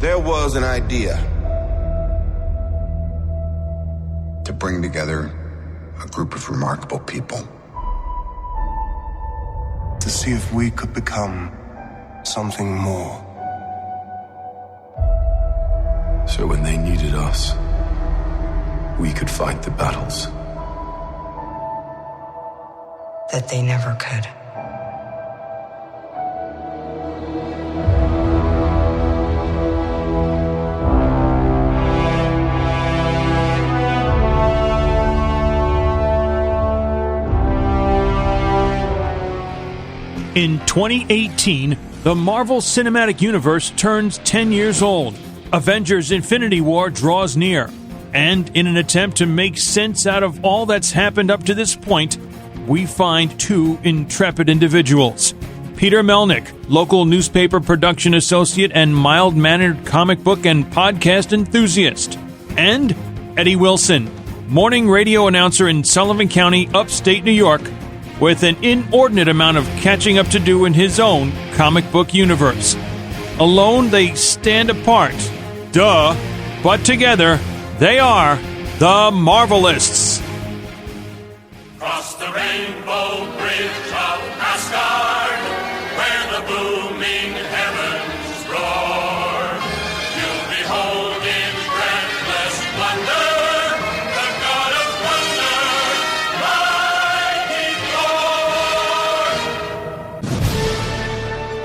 There was an idea to bring together a group of remarkable people. To see if we could become something more. So when they needed us, we could fight the battles that they never could. In 2018, the Marvel Cinematic Universe turns 10 years old. Avengers: Infinity War draws near. And in an attempt to make sense out of all that's happened up to this point, we find two intrepid individuals. Peter Melnick, local newspaper production associate and mild-mannered comic book and podcast enthusiast. And Eddie Wilson, morning radio announcer in Sullivan County, upstate New York, with an inordinate amount of catching up to do in his own comic book universe. Alone, they stand apart. Duh. But together, they are the Marvelists. Cross the rainbow bridge of Asgard, where the booming heavens roar. You'll behold in breathless wonder the God of Thunder, mighty Thor.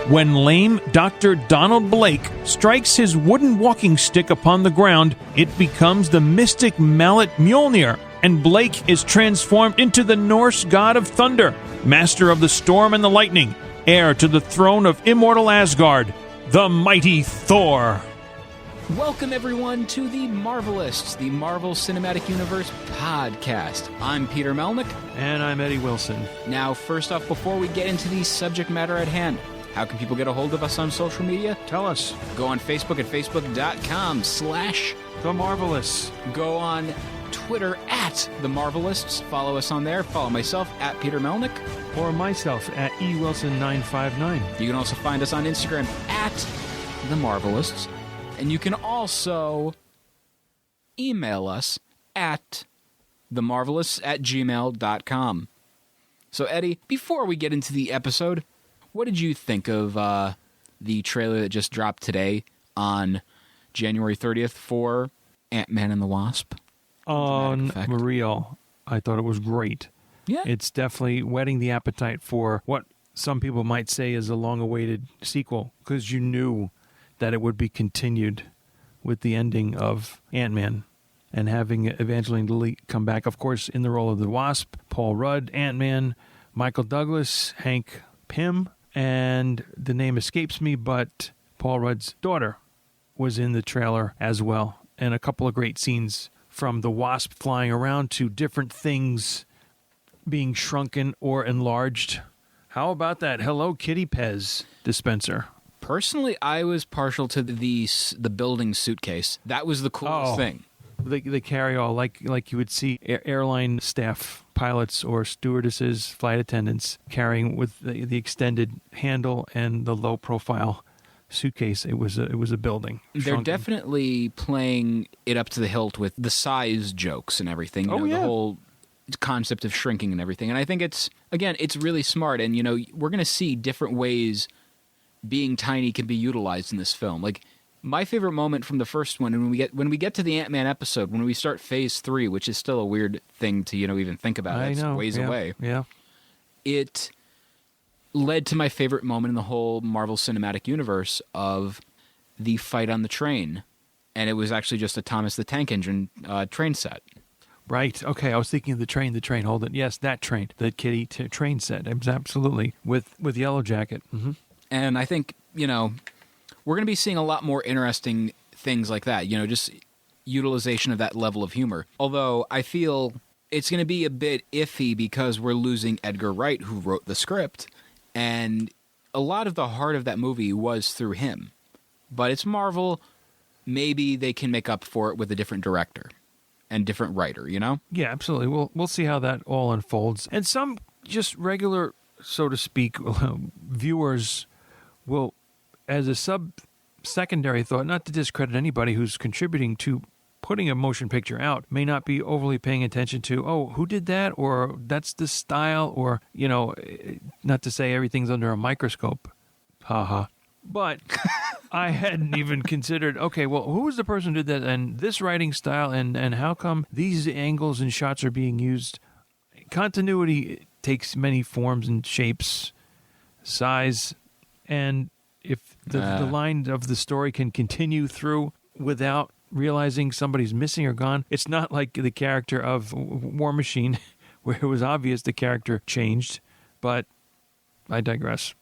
When lame Dr. Donald Blake strikes his wooden walking stick upon the ground, it becomes the mystic mallet Mjolnir, and Blake is transformed into the Norse god of thunder, master of the storm and the lightning, heir to the throne of immortal Asgard, the mighty Thor. Welcome, everyone, to the Marvelists, the Marvel Cinematic Universe podcast. I'm Peter Melnick. And I'm Eddie Wilson. Now, first off, before we get into the subject matter at hand, how can people get a hold of us on social media? Tell us. Go on Facebook at facebook.com/The Marvelists. Go on Twitter at The Marvelists. Follow us on there. Follow myself at Peter Melnick. Or myself at eWilson959. You can also find us on Instagram at The Marvelists. And you can also email us at themarvelists@gmail.com. So, Eddie, before we get into the episode, what did you think of the trailer that just dropped today on January 30th for Ant-Man and the Wasp? Unreal. I thought it was great. Yeah. It's definitely whetting the appetite for what some people might say is a long-awaited sequel, because you knew that it would be continued with the ending of Ant-Man and having Evangeline Lilly come back, of course, in the role of the Wasp, Paul Rudd, Ant-Man, Michael Douglas, Hank Pym, and the name escapes me, but Paul Rudd's daughter was in the trailer as well. And a couple of great scenes from the Wasp flying around to different things being shrunken or enlarged. How about that Hello Kitty Pez dispenser? Personally, I was partial to the building suitcase. That was the coolest thing. They carry all like you would see airline staff, pilots or stewardesses, flight attendants carrying with the extended handle and the low profile suitcase. It was a building. They're definitely playing it up to the hilt with the size jokes and everything. The whole concept of shrinking and everything. And I think it's really smart. And we're going to see different ways being tiny can be utilized in this film. Like, my favorite moment from the first one, and when we get to the Ant-Man episode, when we start Phase 3, which is still a weird thing to even think about. It's ways away. Yeah, it led to my favorite moment in the whole Marvel Cinematic Universe of the fight on the train, and it was actually just a Thomas the Tank Engine train set. Right. Okay. I was thinking of the train. Hold it. Yes, that train. The Kitty train set. Absolutely. With Yellow Jacket. Mm-hmm. And I think we're going to be seeing a lot more interesting things like that, just utilization of that level of humor. Although I feel it's going to be a bit iffy because we're losing Edgar Wright, who wrote the script, and a lot of the heart of that movie was through him. But it's Marvel. Maybe they can make up for it with a different director and different writer, Yeah, absolutely. We'll see how that all unfolds. And some just regular, so to speak, viewers will, as a secondary thought, not to discredit anybody who's contributing to putting a motion picture out, may not be overly paying attention to, oh, who did that? Or that's the style, or, not to say everything's under a microscope. Haha. But I hadn't even considered, okay, well, who was the person who did that, and this writing style, and how come these angles and shots are being used? Continuity takes many forms and shapes, size, and if the line of the story can continue through without realizing somebody's missing or gone, it's not like the character of War Machine, where it was obvious the character changed, but I digress.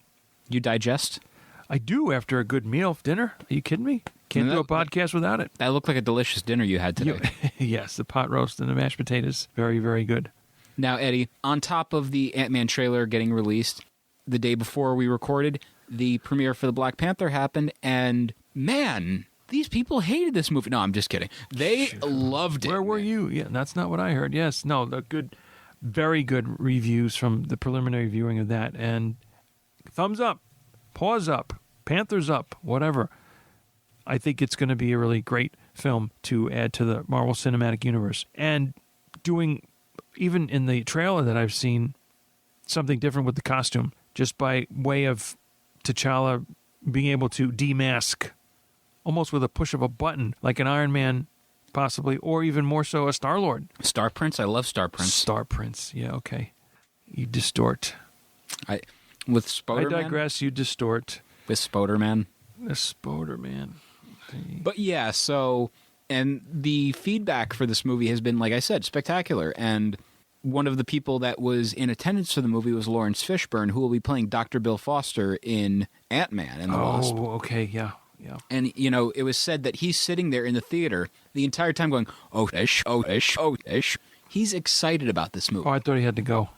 You digest? I do after a good meal, dinner. Are you kidding me? Can't do a podcast without it. That looked like a delicious dinner you had today. Yes, the pot roast and the mashed potatoes. Very, very good. Now, Eddie, on top of the Ant-Man trailer getting released, the day before we recorded, the premiere for the Black Panther happened, and man, these people hated this movie. No, I'm just kidding. They loved it. Where were you? Yeah, that's not what I heard. Yes, no, the good, very good reviews from the preliminary viewing of that, and thumbs up. Paws up, Panthers up, whatever. I think it's going to be a really great film to add to the Marvel Cinematic Universe. And doing, even in the trailer that I've seen, something different with the costume, just by way of T'Challa being able to demask almost with a push of a button, like an Iron Man, possibly, or even more so a Star-Lord. Star Prince? I love Star Prince. Star Prince, yeah, okay. You distort. With Spoderman? I digress, you distort. With Spoderman? The Spoderman. But yeah, so, and the feedback for this movie has been, like I said, spectacular. And one of the people that was in attendance for the movie was Lawrence Fishburne, who will be playing Dr. Bill Foster in Ant-Man and the Wasp. Oh, okay, yeah. And, it was said that he's sitting there in the theater the entire time going, oh, ish, oh, ish, oh, ish. He's excited about this movie. Oh, I thought he had to go.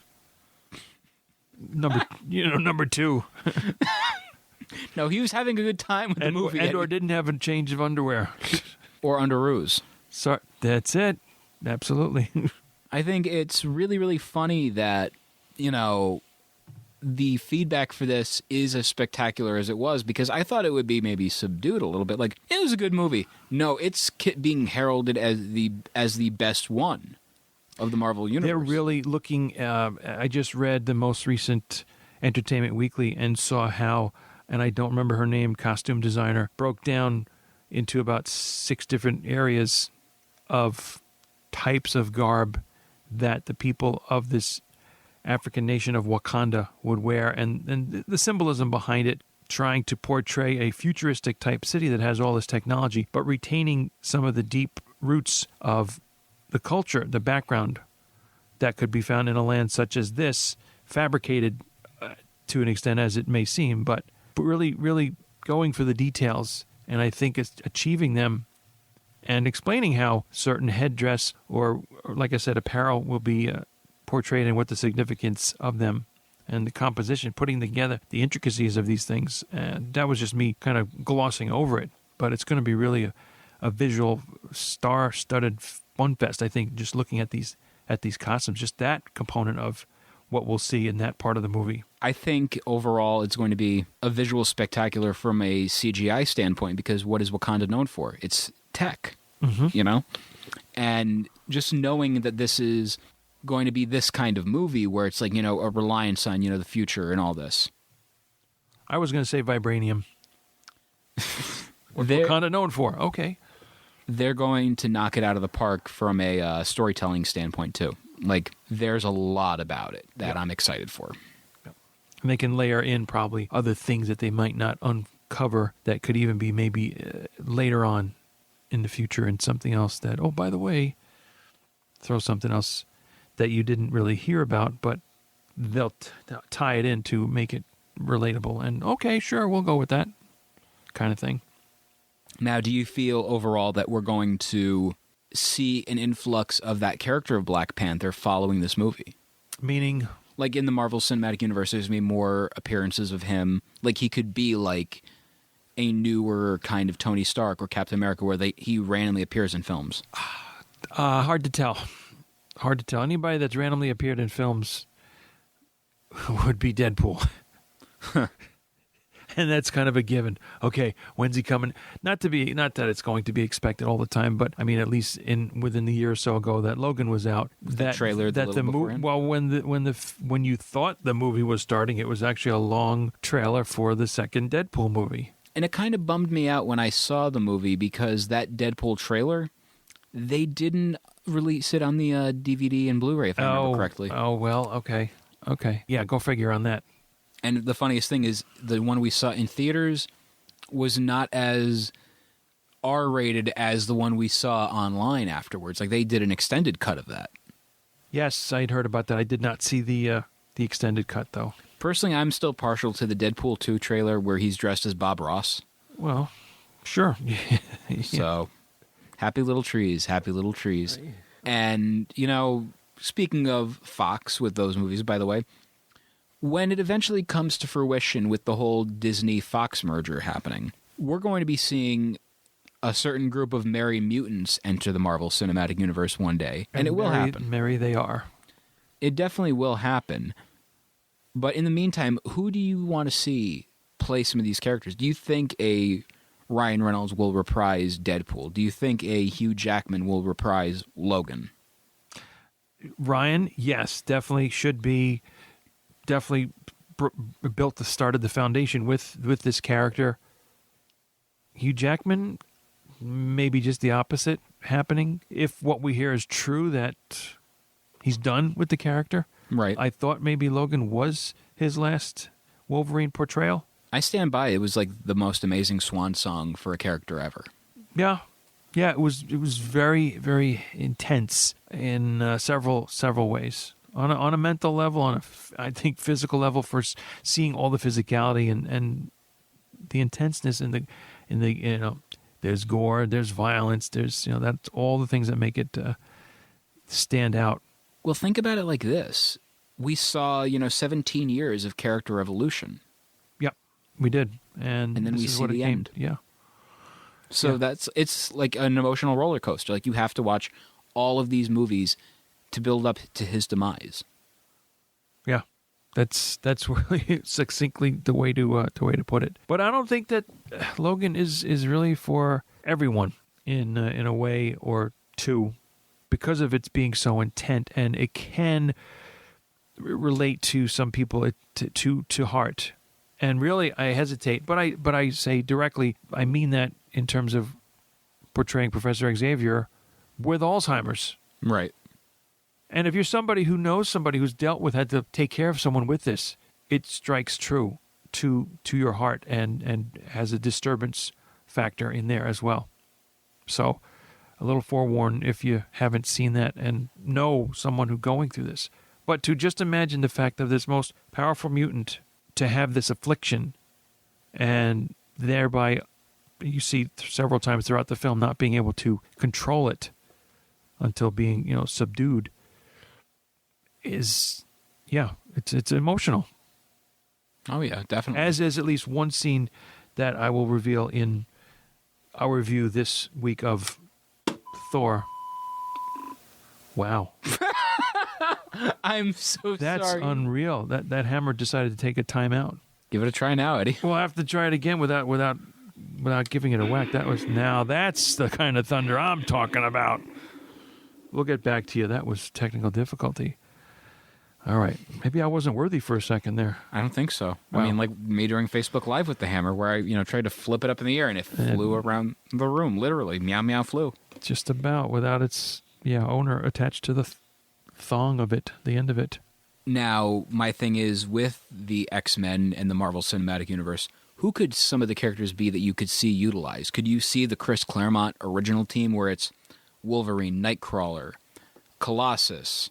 Number two. No, he was having a good time with the movie. Or didn't have a change of underwear. Or underoos. So, that's it. Absolutely. I think it's really, really funny that, the feedback for this is as spectacular as it was, because I thought it would be maybe subdued a little bit. Like, it was a good movie. No, it's being heralded as the best one of the Marvel Universe. They're really looking, I just read the most recent Entertainment Weekly and saw how, and I don't remember her name, costume designer, broke down into about 6 different areas of types of garb that the people of this African nation of Wakanda would wear, and the symbolism behind it, trying to portray a futuristic type city that has all this technology, but retaining some of the deep roots of the culture, the background that could be found in a land such as this, fabricated to an extent as it may seem, but really, really going for the details, and I think it's achieving them and explaining how certain headdress or like I said, apparel will be portrayed and what the significance of them and the composition, putting together the intricacies of these things. And that was just me kind of glossing over it, but it's going to be really a visual, star-studded fun fest, I think, just looking at these costumes, just that component of what we'll see in that part of the movie. I think overall it's going to be a visual spectacular from a CGI standpoint, because what is Wakanda known for? It's tech, And just knowing that this is going to be this kind of movie where it's like, a reliance on, the future and all this. I was going to say vibranium. What Wakanda known for? Okay. They're going to knock it out of the park from a storytelling standpoint, too. Like, there's a lot about it that I'm excited for. Yep. And they can layer in probably other things that they might not uncover that could even be maybe later on in the future, and something else that, oh, by the way, throw something else that you didn't really hear about, but they'll tie it in to make it relatable. And, okay, sure, we'll go with that kind of thing. Now, do you feel overall that we're going to see an influx of that character of Black Panther following this movie? Meaning? Like in the Marvel Cinematic Universe, there's going to be more appearances of him. Like he could be like a newer kind of Tony Stark or Captain America where he randomly appears in films. Hard to tell. Hard to tell. Anybody that's randomly appeared in films would be Deadpool. and that's kind of a given. Okay, when's he coming? Not that it's going to be expected all the time, but I mean, at least within the year or so ago that Logan was out, that trailer that the movie. Well, when you thought the movie was starting, it was actually a long trailer for the second Deadpool movie. And it kind of bummed me out when I saw the movie because that Deadpool trailer, they didn't release it on the DVD and Blu-ray, if I remember correctly. Oh, well, okay. Yeah, go figure on that. And the funniest thing is the one we saw in theaters was not as R-rated as the one we saw online afterwards. Like, they did an extended cut of that. Yes, I'd heard about that. I did not see the extended cut, though. Personally, I'm still partial to the Deadpool 2 trailer where he's dressed as Bob Ross. Well, sure. Yeah. So, happy little trees. And, speaking of Fox with those movies, by the way, when it eventually comes to fruition with the whole Disney-Fox merger happening, we're going to be seeing a certain group of merry mutants enter the Marvel Cinematic Universe one day. And it will happen. Merry they are. It definitely will happen. But in the meantime, who do you want to see play some of these characters? Do you think a Ryan Reynolds will reprise Deadpool? Do you think a Hugh Jackman will reprise Logan? Ryan, yes, definitely should be. Definitely started the foundation with this character. Hugh Jackman, maybe just the opposite happening. If what we hear is true, that he's done with the character. Right. I thought maybe Logan was his last Wolverine portrayal. I stand by. It was like the most amazing swan song for a character ever. Yeah. It was very, very intense in several ways. On a mental level, on I think physical level, for seeing all the physicality and the intenseness in the there's gore, there's violence, there's that's all the things that make it stand out. Well, think about it like this: we saw 17 years of character evolution. Yep, we did, and then we see the end. Yeah. So it's like an emotional roller coaster. Like, you have to watch all of these movies to build up to his demise. Yeah, that's really succinctly the way to put it. But I don't think that Logan is really for everyone in a way or two, because of its being so intent, and it can relate to some people to heart. And really, I hesitate, but I say directly, I mean that in terms of portraying Professor Xavier with Alzheimer's. Right. And if you're somebody who knows somebody who's had to take care of someone with this, it strikes true to your heart and has a disturbance factor in there as well. So, a little forewarned if you haven't seen that and know someone who's going through this. But to just imagine the fact of this most powerful mutant to have this affliction, and thereby, you see several times throughout the film, not being able to control it until being, subdued, it's emotional. Oh yeah, definitely. As is at least one scene that I will reveal in our review this week of Thor. Wow. I'm so sorry. That's unreal. That hammer decided to take a time out. Give it a try now, Eddie. We'll have to try it again without giving it a whack. That's the kind of thunder I'm talking about. We'll get back to you. That was technical difficulty. All right. Maybe I wasn't worthy for a second there. I don't think so. Wow. I mean, like me during Facebook Live with the hammer, where I, tried to flip it up in the air and it flew around the room. Literally, meow meow flew. Just about, without its owner attached to the thong of it, the end of it. Now, my thing is, with the X-Men and the Marvel Cinematic Universe, who could some of the characters be that you could see utilized? Could you see the Chris Claremont original team where it's Wolverine, Nightcrawler, Colossus?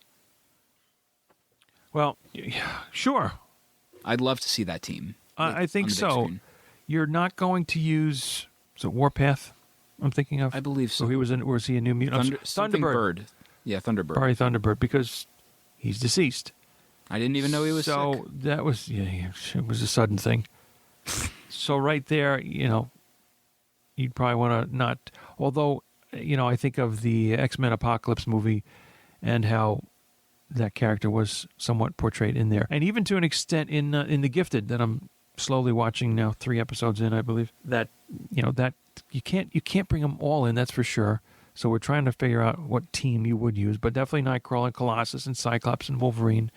Well, sure. I'd love to see that team. I think so. Screen. You're not going to use Warpath, I'm thinking of? I believe so. Or was he a new mutant? Thunderbird. Yeah, Thunderbird. Probably Thunderbird, because he's deceased. I didn't even know he was sick. So that was, it was a sudden thing. So right there, you'd probably want to not, although, I think of the X-Men Apocalypse movie and how that character was somewhat portrayed in there. And even to an extent in The Gifted that I'm slowly watching now 3 episodes in, I believe, that you can't bring them all in, that's for sure. So we're trying to figure out what team you would use, but definitely Nightcrawler and Colossus and Cyclops and Wolverine.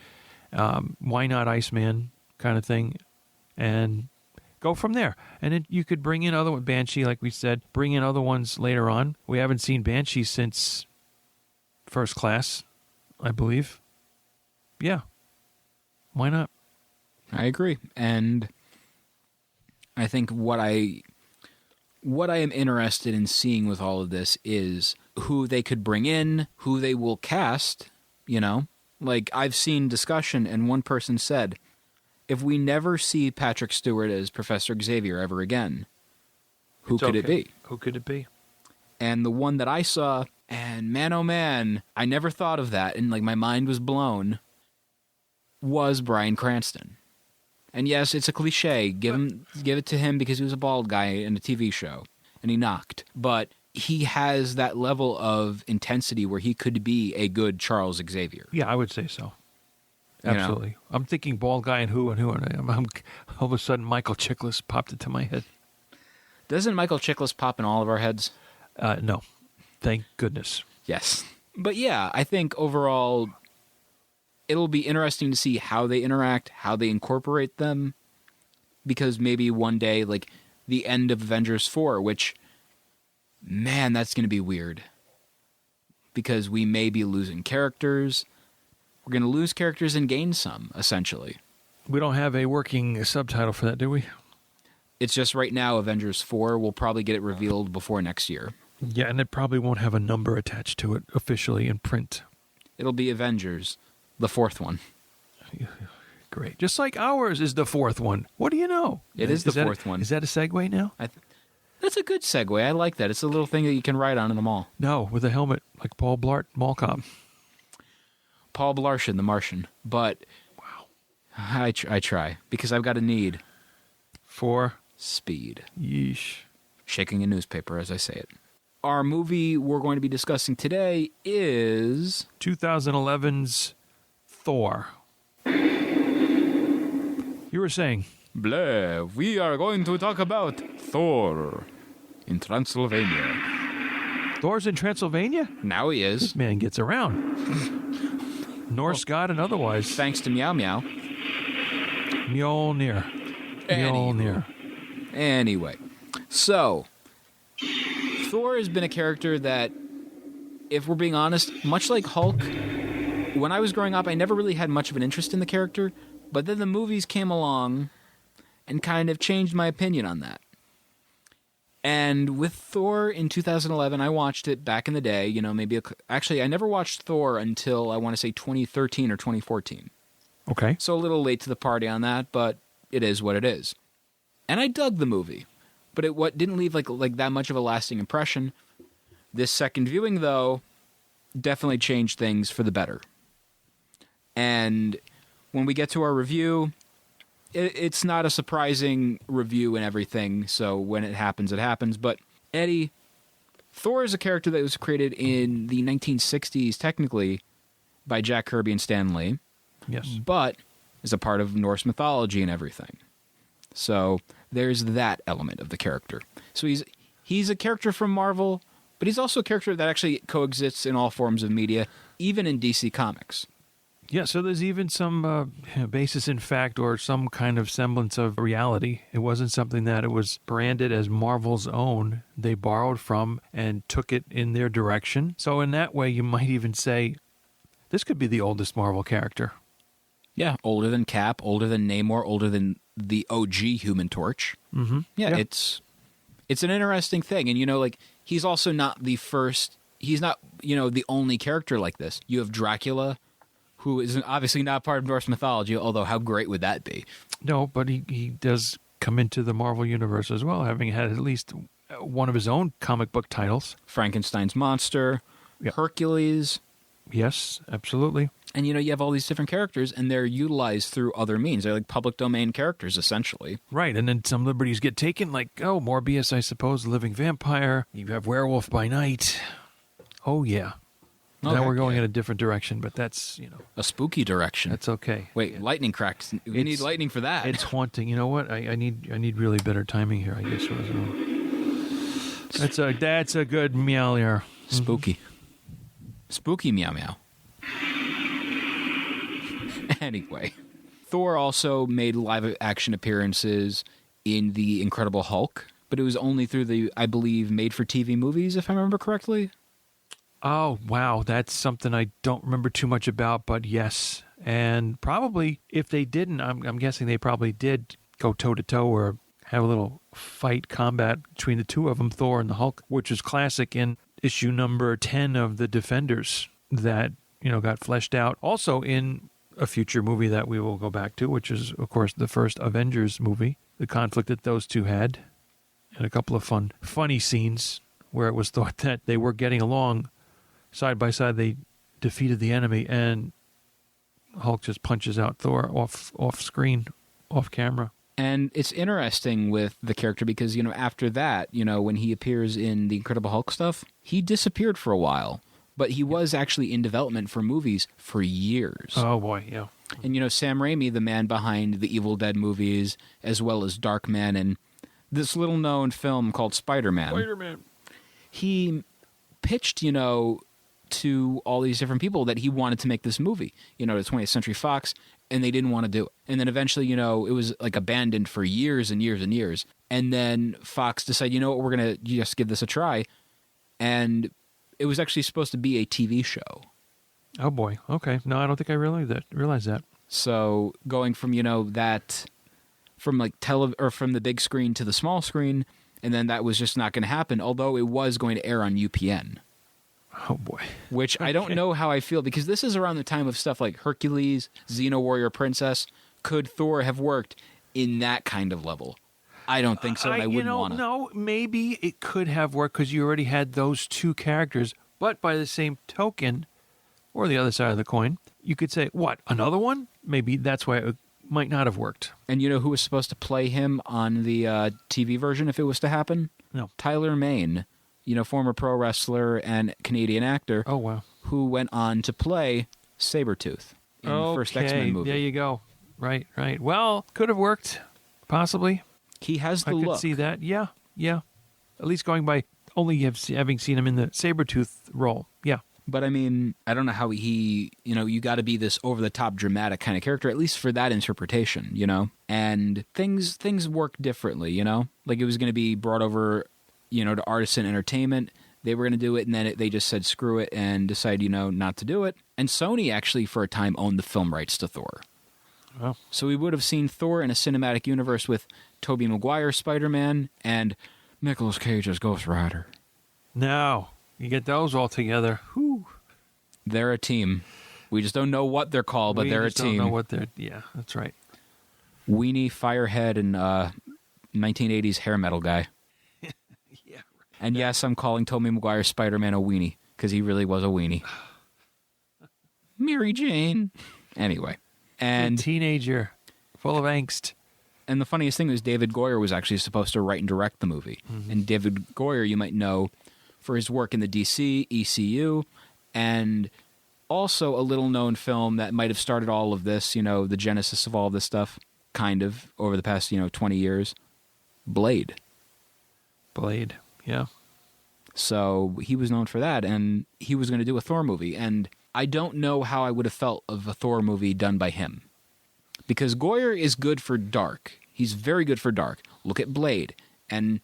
Why not Iceman kind of thing, and go from there. And then you could bring in other ones, Banshee, like we said, bring in other ones later on. We haven't seen Banshee since First Class, I believe. Yeah. Why not? I agree. And I think what I am interested in seeing with all of this is who they could bring in, who they will cast, Like, I've seen discussion, and one person said, if we never see Patrick Stewart as Professor Xavier ever again, who could it be? Who could it be? And the one that I saw, and man, oh man, I never thought of that, and like my mind was blown, was Bryan Cranston. And yes, it's a cliche. Give it to him because he was a bald guy in a TV show, and he knocked. But he has that level of intensity where he could be a good Charles Xavier. Yeah, I would say so. Absolutely. I'm thinking bald guy and who, and I'm all of a sudden Michael Chiklis popped into my head. Doesn't Michael Chiklis pop in all of our heads? No. Thank goodness. Yes. But yeah, I think overall it'll be interesting to see how they interact, how they incorporate them, because maybe one day, like the end of Avengers 4, which, man, that's going to be weird. Because we may be losing characters. We're going to lose characters and gain some, essentially. We don't have a working subtitle for that, do we? It's just right now, Avengers 4, we'll probably get it revealed before next year. Yeah, and it probably won't have a number attached to it officially in print. It'll be Avengers, the 4th one. Great. Just like ours is the 4th one. What do you know? It is the 4th one. Is that a segue now? That's a good segue. I like that. It's a little thing that you can ride on in the mall. No, with a helmet, like Paul Blart, Mall Cop. Paul Blartian, the Martian. But wow, I try, because I've got a need. For? Speed. Yeesh. Shaking a newspaper as I say it. Our movie we're going to be discussing today is 2011's Thor. You were saying? Blah, we are going to talk about Thor in Transylvania. Thor's in Transylvania? Now he is. This man gets around. Norse god and otherwise. Thanks to Meow Meow. Mjolnir. Mjolnir. Anyway, so Thor has been a character that, if we're being honest, much like Hulk, when I was growing up, I never really had much of an interest in the character, but then the movies came along and kind of changed my opinion on that. And with Thor in 2011, I watched it back in the day, actually, I never watched Thor until, I want to say, 2013 or 2014. Okay. So a little late to the party on that, but it is what it is. And I dug the movie, but it didn't leave like that much of a lasting impression. This second viewing, though, definitely changed things for the better. And when we get to our review, it's not a surprising review and everything, so when it happens, it happens. But, Eddie, Thor is a character that was created in the 1960s, technically, by Jack Kirby and Stan Lee. Yes. But is a part of Norse mythology and everything. So there's that element of the character. So he's a character from Marvel, but he's also a character that actually coexists in all forms of media, even in DC Comics. Yeah, so there's even some basis in fact or some kind of semblance of reality. It wasn't something that it was branded as Marvel's own. They borrowed from and took it in their direction. So in that way, you might even say, this could be the oldest Marvel character. Yeah, older than Cap, older than Namor, older than the OG Human Torch. Mm-hmm. Yeah, it's an interesting thing. And, he's also not the first, he's not, the only character like this. You have Dracula, who is obviously not part of Norse mythology, although how great would that be? No, but he does come into the Marvel Universe as well, having had at least one of his own comic book titles. Frankenstein's monster, yep. Hercules. Yes, absolutely. And, you have all these different characters, and they're utilized through other means. They're like public domain characters, essentially. Right, and then some liberties get taken, like, Morbius, I suppose, the living vampire. You have Werewolf by Night. Oh, yeah. Now we're going yeah. in a different direction, but that's, A spooky direction. that's okay. Wait, lightning cracks. We need It's- lightning for that. It's haunting. You know what? I need really better timing here, I guess. That's a good meow there. Spooky. Spooky meow meow. Anyway, Thor also made live action appearances in The Incredible Hulk, but it was only through the, I believe, made for TV movies, if I remember correctly. Oh, wow. That's something I don't remember too much about, but yes. And probably if they didn't, I'm guessing they probably did go toe-to-toe or have a little fight combat between the two of them, Thor and the Hulk, which is classic in issue number 10 of The Defenders that, got fleshed out. Also in a future movie that we will go back to, which is, of course, the first Avengers movie, the conflict that those two had, and a couple of funny scenes where it was thought that they were getting along side by side. They defeated the enemy, and Hulk just punches out Thor off screen, off camera. And it's interesting with the character because, after that, when he appears in the Incredible Hulk stuff, he disappeared for a while. But he was actually in development for movies for years. Oh, boy, yeah. And, Sam Raimi, the man behind the Evil Dead movies, as well as Darkman and this little-known film called Spider-Man. Spider-Man. He pitched, to all these different people that he wanted to make this movie, to 20th Century Fox, and they didn't want to do it. And then eventually, it was like abandoned for years and years and years. And then Fox decided, we're going to just give this a try. And it was actually supposed to be a TV show. Oh, boy. Okay. No, I don't think I realized that. So going from, that, from like from the big screen to the small screen, and then that was just not going to happen, although it was going to air on UPN. Oh, boy. Which I don't know how I feel, because this is around the time of stuff like Hercules, Xena Warrior Princess. Could Thor have worked in that kind of level? I don't think so, and I wouldn't want to. No, maybe it could have worked because you already had those two characters. But by the same token, or the other side of the coin, you could say, what, another one? Maybe that's why it might not have worked. And you know who was supposed to play him on the TV version if it was to happen? No. Tyler Mane, former pro wrestler and Canadian actor. Oh, wow. Who went on to play Sabretooth in the first X-Men movie. There you go. Right. Well, could have worked, possibly. He has the look. I could see that. Yeah. At least going by only having seen him in the Sabretooth role. Yeah. But I mean, I don't know how he, you got to be this over-the-top dramatic kind of character, at least for that interpretation, And things work differently, Like it was going to be brought over, to Artisan Entertainment. They were going to do it, and then they just said screw it and decided, not to do it. And Sony actually, for a time, owned the film rights to Thor. Oh. So we would have seen Thor in a cinematic universe with Tobey Maguire's Spider-Man and Nicolas Cage as Ghost Rider. Now, you get those all together. Whew. They're a team. We just don't know what they're called, but they're a team. We don't know what they're... Yeah, that's right. Weenie, Firehead, and 1980s hair metal guy. Yeah. And yes, I'm calling Tobey Maguire's Spider-Man a weenie, because he really was a weenie. Mary Jane. Anyway. And a teenager, full of angst. And the funniest thing was David Goyer was actually supposed to write and direct the movie. Mm-hmm. And David Goyer, you might know for his work in the DC, ECU, and also a little-known film that might have started all of this, the genesis of all this stuff, kind of, over the past, 20 years. Blade, yeah. So he was known for that, and he was going to do a Thor movie. And I don't know how I would have felt of a Thor movie done by him. Because Goyer is good for dark. He's very good for dark. Look at Blade. And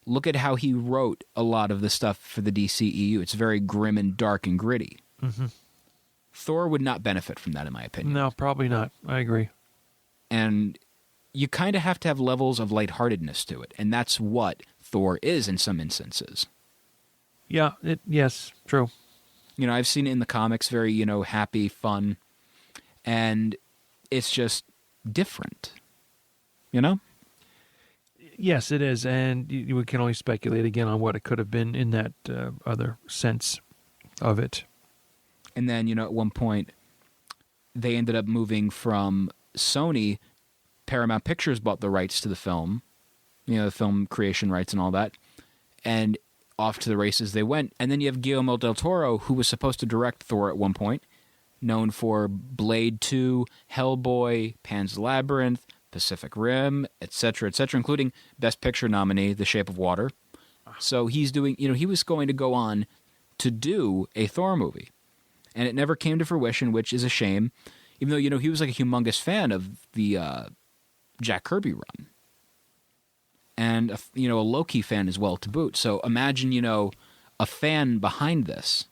look at how he wrote a lot of the stuff for the DCEU. It's very grim and dark and gritty. Mm-hmm. Thor would not benefit from that, in my opinion. No, probably not. I agree. And you kind of have to have levels of lightheartedness to it. And that's what Thor is in some instances. Yeah, yes, true. I've seen it in the comics, very, happy, fun. And it's just different. Yes, it is. And we can only speculate again on what it could have been in that other sense of it. And then, at one point, they ended up moving from Sony. Paramount Pictures bought the rights to the film, the film creation rights and all that. And off to the races they went. And then you have Guillermo del Toro, who was supposed to direct Thor at one point, known for Blade 2, Hellboy, Pan's Labyrinth, Pacific Rim, etc., including Best Picture nominee, The Shape of Water. So he's doing, he was going to go on to do a Thor movie. And it never came to fruition, which is a shame, even though, he was like a humongous fan of the Jack Kirby run. And, a Loki fan as well to boot. So imagine, a fan behind this.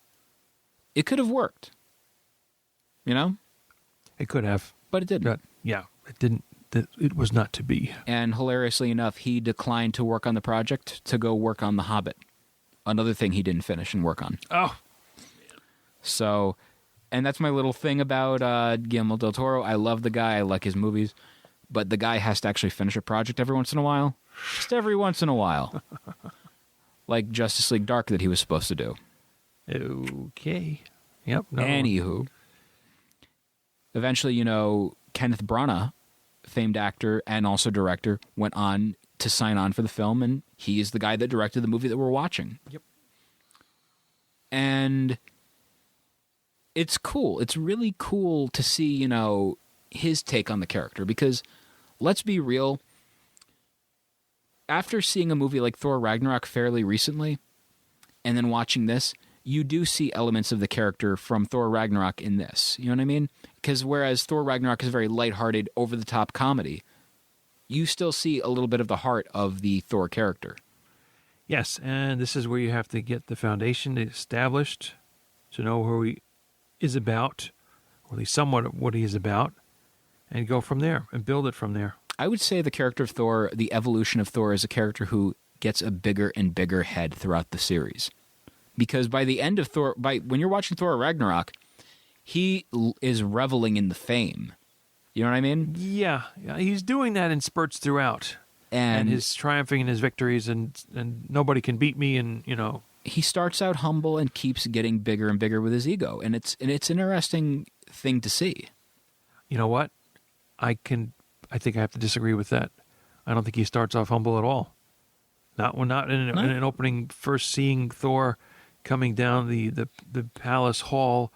It could have worked. It could have. But it didn't. But, yeah, it didn't. It was not to be. And hilariously enough, he declined to work on the project to go work on The Hobbit. Another thing he didn't finish and work on. Oh. So, and that's my little thing about Guillermo del Toro. I love the guy. I like his movies. But the guy has to actually finish a project every once in a while. Just every once in a while. Like Justice League Dark that he was supposed to do. Okay. Yep. No. Anywho. Eventually, Kenneth Branagh, famed actor and also director, went on to sign on for the film, and he is the guy that directed the movie that we're watching. Yep. And it's cool. It's really cool to see, his take on the character, because let's be real, after seeing a movie like Thor Ragnarok fairly recently, and then watching this, you do see elements of the character from Thor Ragnarok in this. You know what I mean? Because whereas Thor Ragnarok is a very lighthearted, over-the-top comedy, you still see a little bit of the heart of the Thor character. Yes, and this is where you have to get the foundation established to know who he is about, or at least somewhat what he is about, and go from there and build it from there. I would say the character of Thor, the evolution of Thor, is a character who gets a bigger and bigger head throughout the series. Because by the end of Thor, when you're watching Thor Ragnarok, he is reveling in the fame. You know what I mean? Yeah, he's doing that in spurts throughout. And his triumphing in his victories, and nobody can beat me, and, He starts out humble and keeps getting bigger and bigger with his ego. And it's an interesting thing to see. You know what? I think I have to disagree with that. I don't think he starts off humble at all. Not in an opening, first seeing Thor coming down the palace hall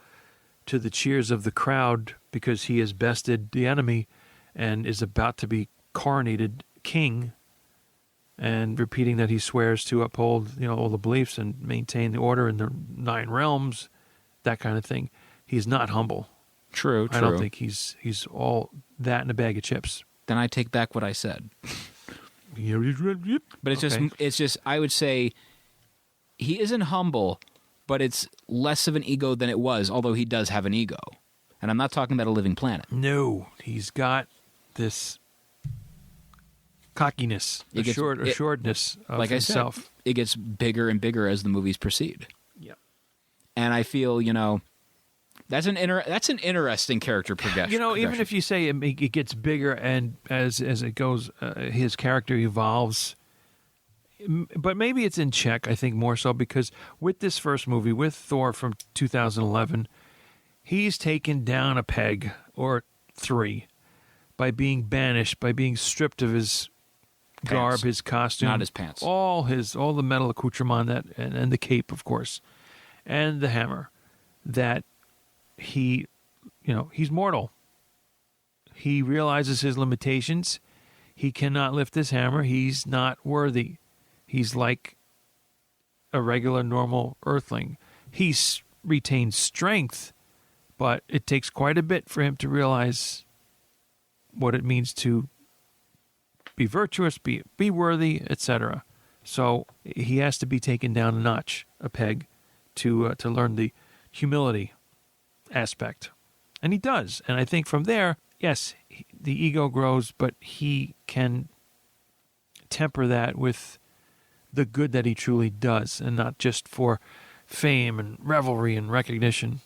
to the cheers of the crowd because he has bested the enemy and is about to be coronated king, and repeating that he swears to uphold all the beliefs and maintain the order in the 9 realms, that kind of thing. He's not humble. True. I don't think he's all that in a bag of chips. Then I take back what I said. But it's just I would say he isn't humble, but it's less of an ego than it was, although he does have an ego. And I'm not talking about a living planet. No, he's got this cockiness, assuredness of like himself. I said, it gets bigger and bigger as the movies proceed. Yep. And I feel, that's an interesting character progression. Even if you say it gets bigger, and as it goes, his character evolves. But maybe it's in check, I think, more so because with this first movie, with Thor from 2011, he's taken down a peg or 3 by being banished, by being stripped of his garb, his costume, not his pants, all the metal accoutrement and the cape, of course, and the hammer. That he's mortal. He realizes his limitations. He cannot lift his hammer. He's not worthy. He's like a regular, normal earthling. He retains strength, but it takes quite a bit for him to realize what it means to be virtuous, be worthy, etc. So he has to be taken down a notch, a peg, to learn the humility aspect. And he does. And I think from there, yes, the ego grows, but he can temper that with the good that he truly does, and not just for fame and revelry and recognition.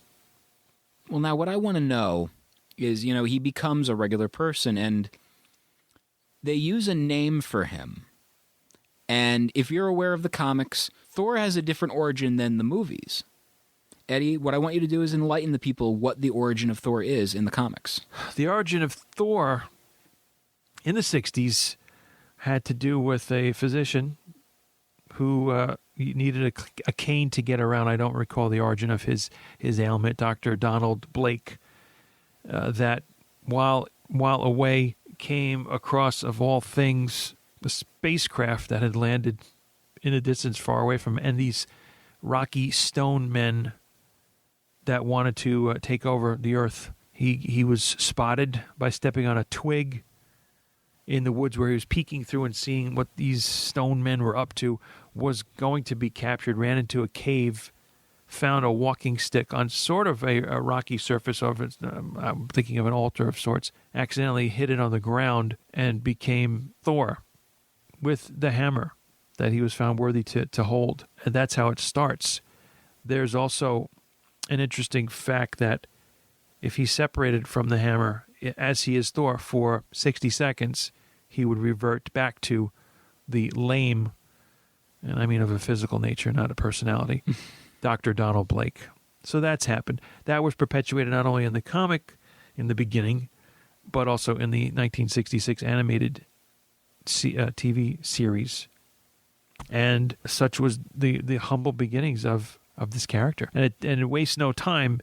Well, now what I want to know is, he becomes a regular person, and they use a name for him. And if you're aware of the comics, Thor has a different origin than the movies. Eddie, what I want you to do is enlighten the people what the origin of Thor is in the comics. The origin of Thor in the 60s had to do with a physician who he needed a cane to get around. I don't recall the origin of his ailment. Dr. Donald Blake, that while away, came across, of all things, a spacecraft that had landed in a distance far away from him, and these rocky stone men that wanted to take over the Earth. He was spotted by stepping on a twig in the woods where he was peeking through and seeing what these stone men were up to, was going to be captured, ran into a cave, found a walking stick on sort of a rocky surface of it, I'm thinking of an altar of sorts, accidentally hit it on the ground and became Thor with the hammer that he was found worthy to hold. And that's how it starts. There's also an interesting fact that if he separated from the hammer, as he is Thor, for 60 seconds, he would revert back to the lame, and I mean of a physical nature, not a personality, Dr. Donald Blake. So that's happened. That was perpetuated not only in the comic in the beginning, but also in the 1966 animated TV series. And such was the humble beginnings of this character. And it wastes no time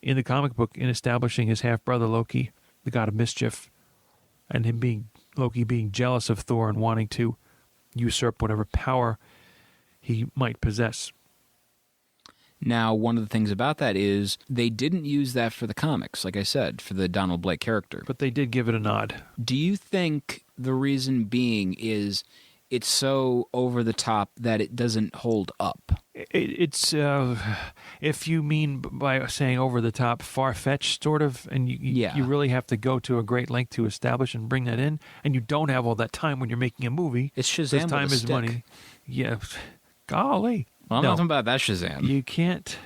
in the comic book in establishing his half-brother Loki, the God of Mischief, and Loki being jealous of Thor and wanting to usurp whatever power he might possess. Now, one of the things about that is they didn't use that for the comics, like I said, for the Donald Blake character. But they did give it a nod. Do you think the reason being is it's so over the top that it doesn't hold up? It's if you mean by saying over the top, far-fetched sort of, and you really have to go to a great length to establish and bring that in, and you don't have all that time when you're making a movie. It's Shazam with time a is stick. money. Yeah, golly. Well, I'm not talking about that Shazam. You can't.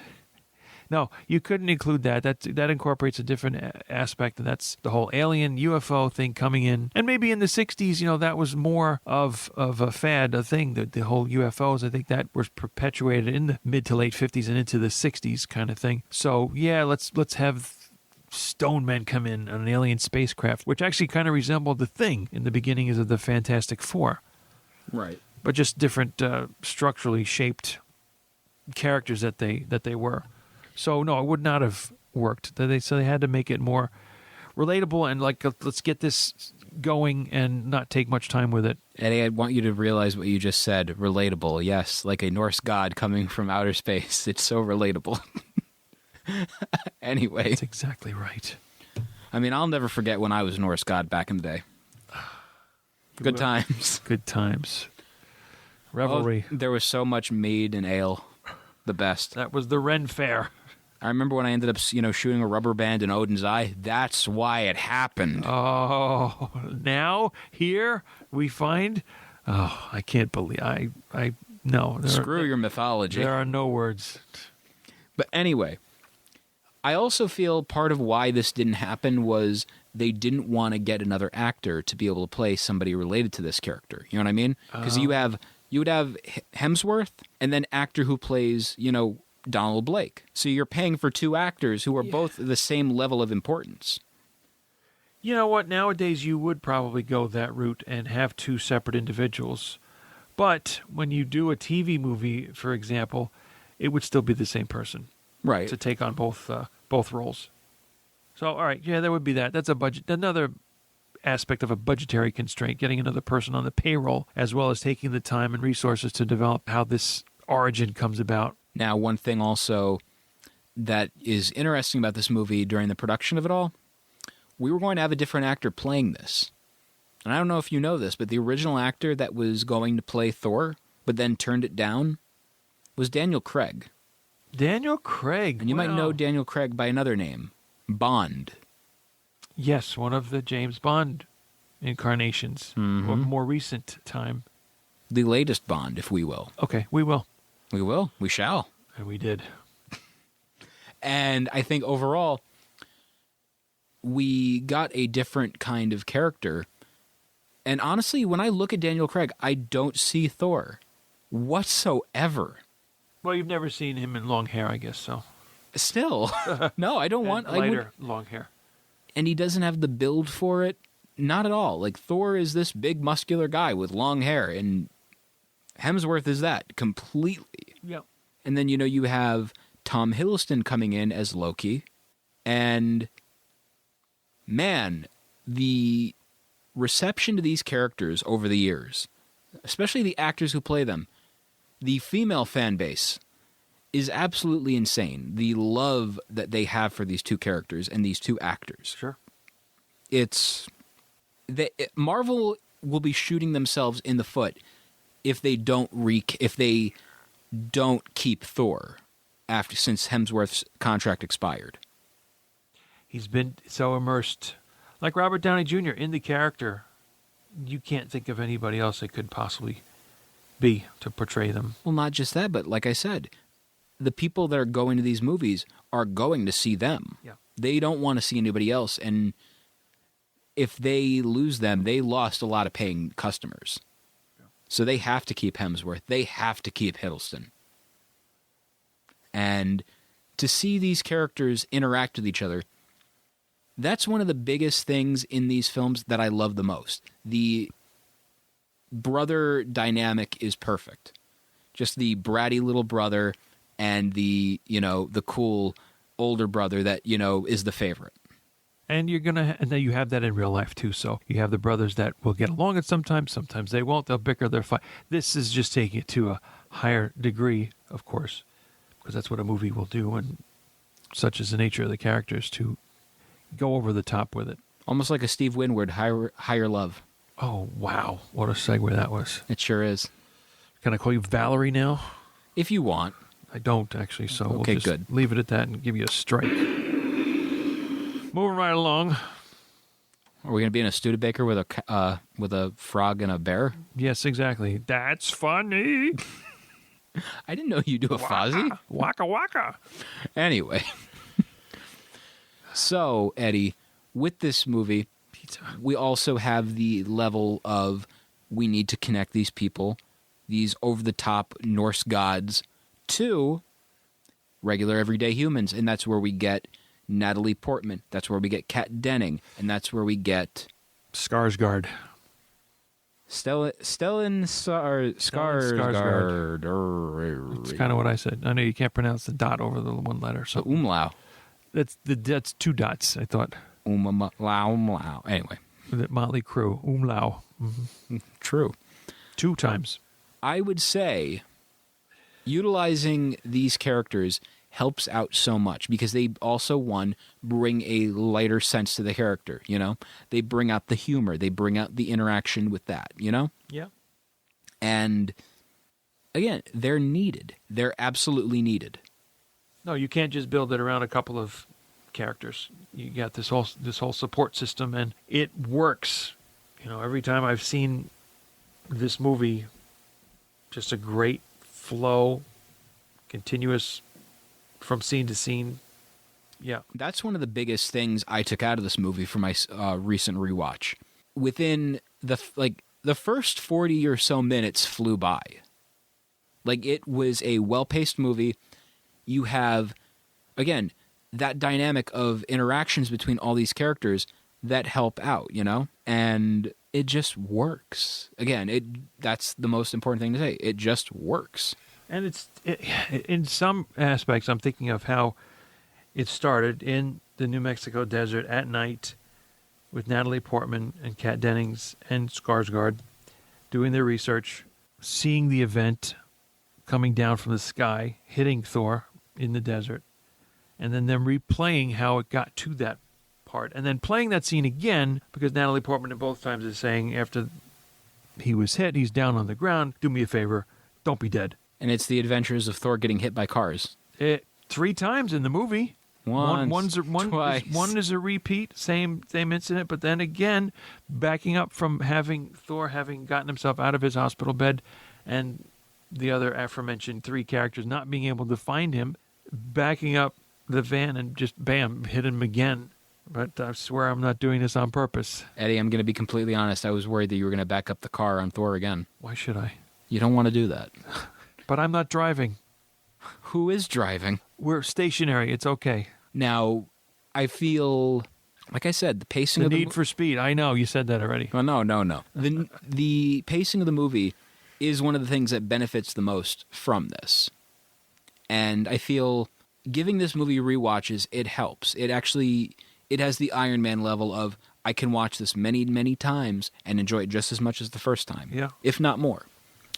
No, you couldn't include that. That incorporates a different aspect, and that's the whole alien UFO thing coming in. And maybe in the 60s, that was more of a fad, a thing, the whole UFOs. I think that was perpetuated in the mid to late 50s and into the 60s kind of thing. So, yeah, let's have stone men come in on an alien spacecraft, which actually kind of resembled the Thing in the beginnings of the Fantastic Four. Right. But just different structurally shaped characters that they were. So no, it would not have worked. So they had to make it more relatable and let's get this going and not take much time with it. Eddie, I want you to realize what you just said. Relatable, yes, like a Norse god coming from outer space. It's so relatable. Anyway, that's exactly right. I mean, I'll never forget when I was Norse god back in the day. Good times. Good times. Revelry. Oh, there was so much mead and ale. The best. That was the Ren Fair. I remember when I ended up, shooting a rubber band in Odin's eye. That's why it happened. Oh, now here we find. Oh, I can't believe no. Screw your mythology. There are no words. But anyway, I also feel part of why this didn't happen was they didn't want to get another actor to be able to play somebody related to this character. You know what I mean? Because you would have Hemsworth and then actor who plays, Donald Blake. So you're paying for two actors who are both the same level of importance. You know what? Nowadays you would probably go that route and have two separate individuals. But when you do a TV movie, for example, it would still be the same person. Right. To take on both roles. So, all right, yeah, there would be that. That's another aspect of a budgetary constraint, getting another person on the payroll, as well as taking the time and resources to develop how this origin comes about. Now, one thing also that is interesting about this movie during the production of it all, we were going to have a different actor playing this. And I don't know if you know this, but the original actor that was going to play Thor, but then turned it down, was Daniel Craig. Daniel Craig. And you might know Daniel Craig by another name, Bond. Yes, one of the James Bond incarnations of more recent time. The latest Bond, if we will. Okay, we will. We will. We shall. And we did. And I think overall, we got a different kind of character. And honestly, when I look at Daniel Craig, I don't see Thor whatsoever. Well, you've never seen him in long hair, I guess, so. Still. No, I don't want... Lighter, long hair. And he doesn't have the build for it. Not at all. Like, Thor is this big, muscular guy with long hair, and Hemsworth is that completely. Yep. And then, you have Tom Hiddleston coming in as Loki. And, man, the reception to these characters over the years, especially the actors who play them, the female fan base is absolutely insane. The love that they have for these two characters and these two actors. Sure. Marvel will be shooting themselves in the foot if they don't keep Thor since Hemsworth's contract expired. He's been so immersed, like Robert Downey Jr. in the character. You can't think of anybody else that could possibly be to portray them. Well, not just that, but like I said, the people that are going to these movies are going to see them. Yeah. They don't want to see anybody else, and if they lose them, they lost a lot of paying customers. Yeah. So they have to keep Hemsworth. They have to keep Hiddleston. And to see these characters interact with each other, that's one of the biggest things in these films that I love the most. The brother dynamic is perfect. Just the bratty little brother and the cool older brother that, is the favorite. And and then you have that in real life too. So you have the brothers that will get along, and sometimes they won't. They'll bicker, they'll fight. This is just taking it to a higher degree, of course, because that's what a movie will do, and such is the nature of the characters to go over the top with it. Almost like a Steve Winwood, Higher Love. Oh, wow. What a segue that was. It sure is. Can I call you Valerie now? If you want. I don't, actually, so okay, we'll just good. Leave it at that and give you a strike. Moving right along. Are we going to be in a Studebaker with a frog and a bear? Yes, exactly. That's funny. I didn't know you do a Fozzie. Waka waka. Anyway. So, Eddie, with this movie, we also have the level of we need to connect these people, these over-the-top Norse gods, to regular everyday humans. And that's where we get Natalie Portman. That's where we get Kat Denning. And that's where we get Skarsgård. Stellan Skarsgård. That's kind of what I said. I know you can't pronounce the dot over the one letter. So umlaut. That's two dots, I thought. Umlaut. Anyway. The Motley Crue. Umlaut. Mm-hmm. True. 2 times. I would say utilizing these characters helps out so much because they also, bring a lighter sense to the character, They bring out the humor. They bring out the interaction with that, Yeah. And, again, they're needed. They're absolutely needed. No, you can't just build it around a couple of characters. You got this whole support system, and it works. Every time I've seen this movie, just a great flow, continuous from scene to scene. Yeah. That's one of the biggest things I took out of this movie for my recent rewatch. Within the first 40 or so minutes flew by. It was a well-paced movie. You have, again, that dynamic of interactions between all these characters that help out, And it just works. Again, that's the most important thing to say. It just works. And in some aspects, I'm thinking of how it started in the New Mexico desert at night with Natalie Portman and Kat Dennings and Skarsgård doing their research, seeing the event coming down from the sky, hitting Thor in the desert, and then them replaying how it got to that part, and then playing that scene again because Natalie Portman at both times is saying after he was hit, he's down on the ground, do me a favor, don't be dead. And it's the adventures of Thor getting hit by cars. 3 times in the movie. Twice. One is a repeat, same incident, but then again, backing up from Thor having gotten himself out of his hospital bed, and the other aforementioned 3 characters not being able to find him, backing up the van and just bam, hit him again. But I swear I'm not doing this on purpose. Eddie, I'm going to be completely honest. I was worried that you were going to back up the car on Thor again. Why should I? You don't want to do that. But I'm not driving. Who is driving? We're stationary. It's okay. Now, I feel, like I said, the pacing of the need for speed. I know. You said that already. Well, no. The pacing of the movie is one of the things that benefits the most from this. And I feel giving this movie rewatches, it helps. It has the Iron Man level of, I can watch this many, many times and enjoy it just as much as the first time. Yeah. If not more.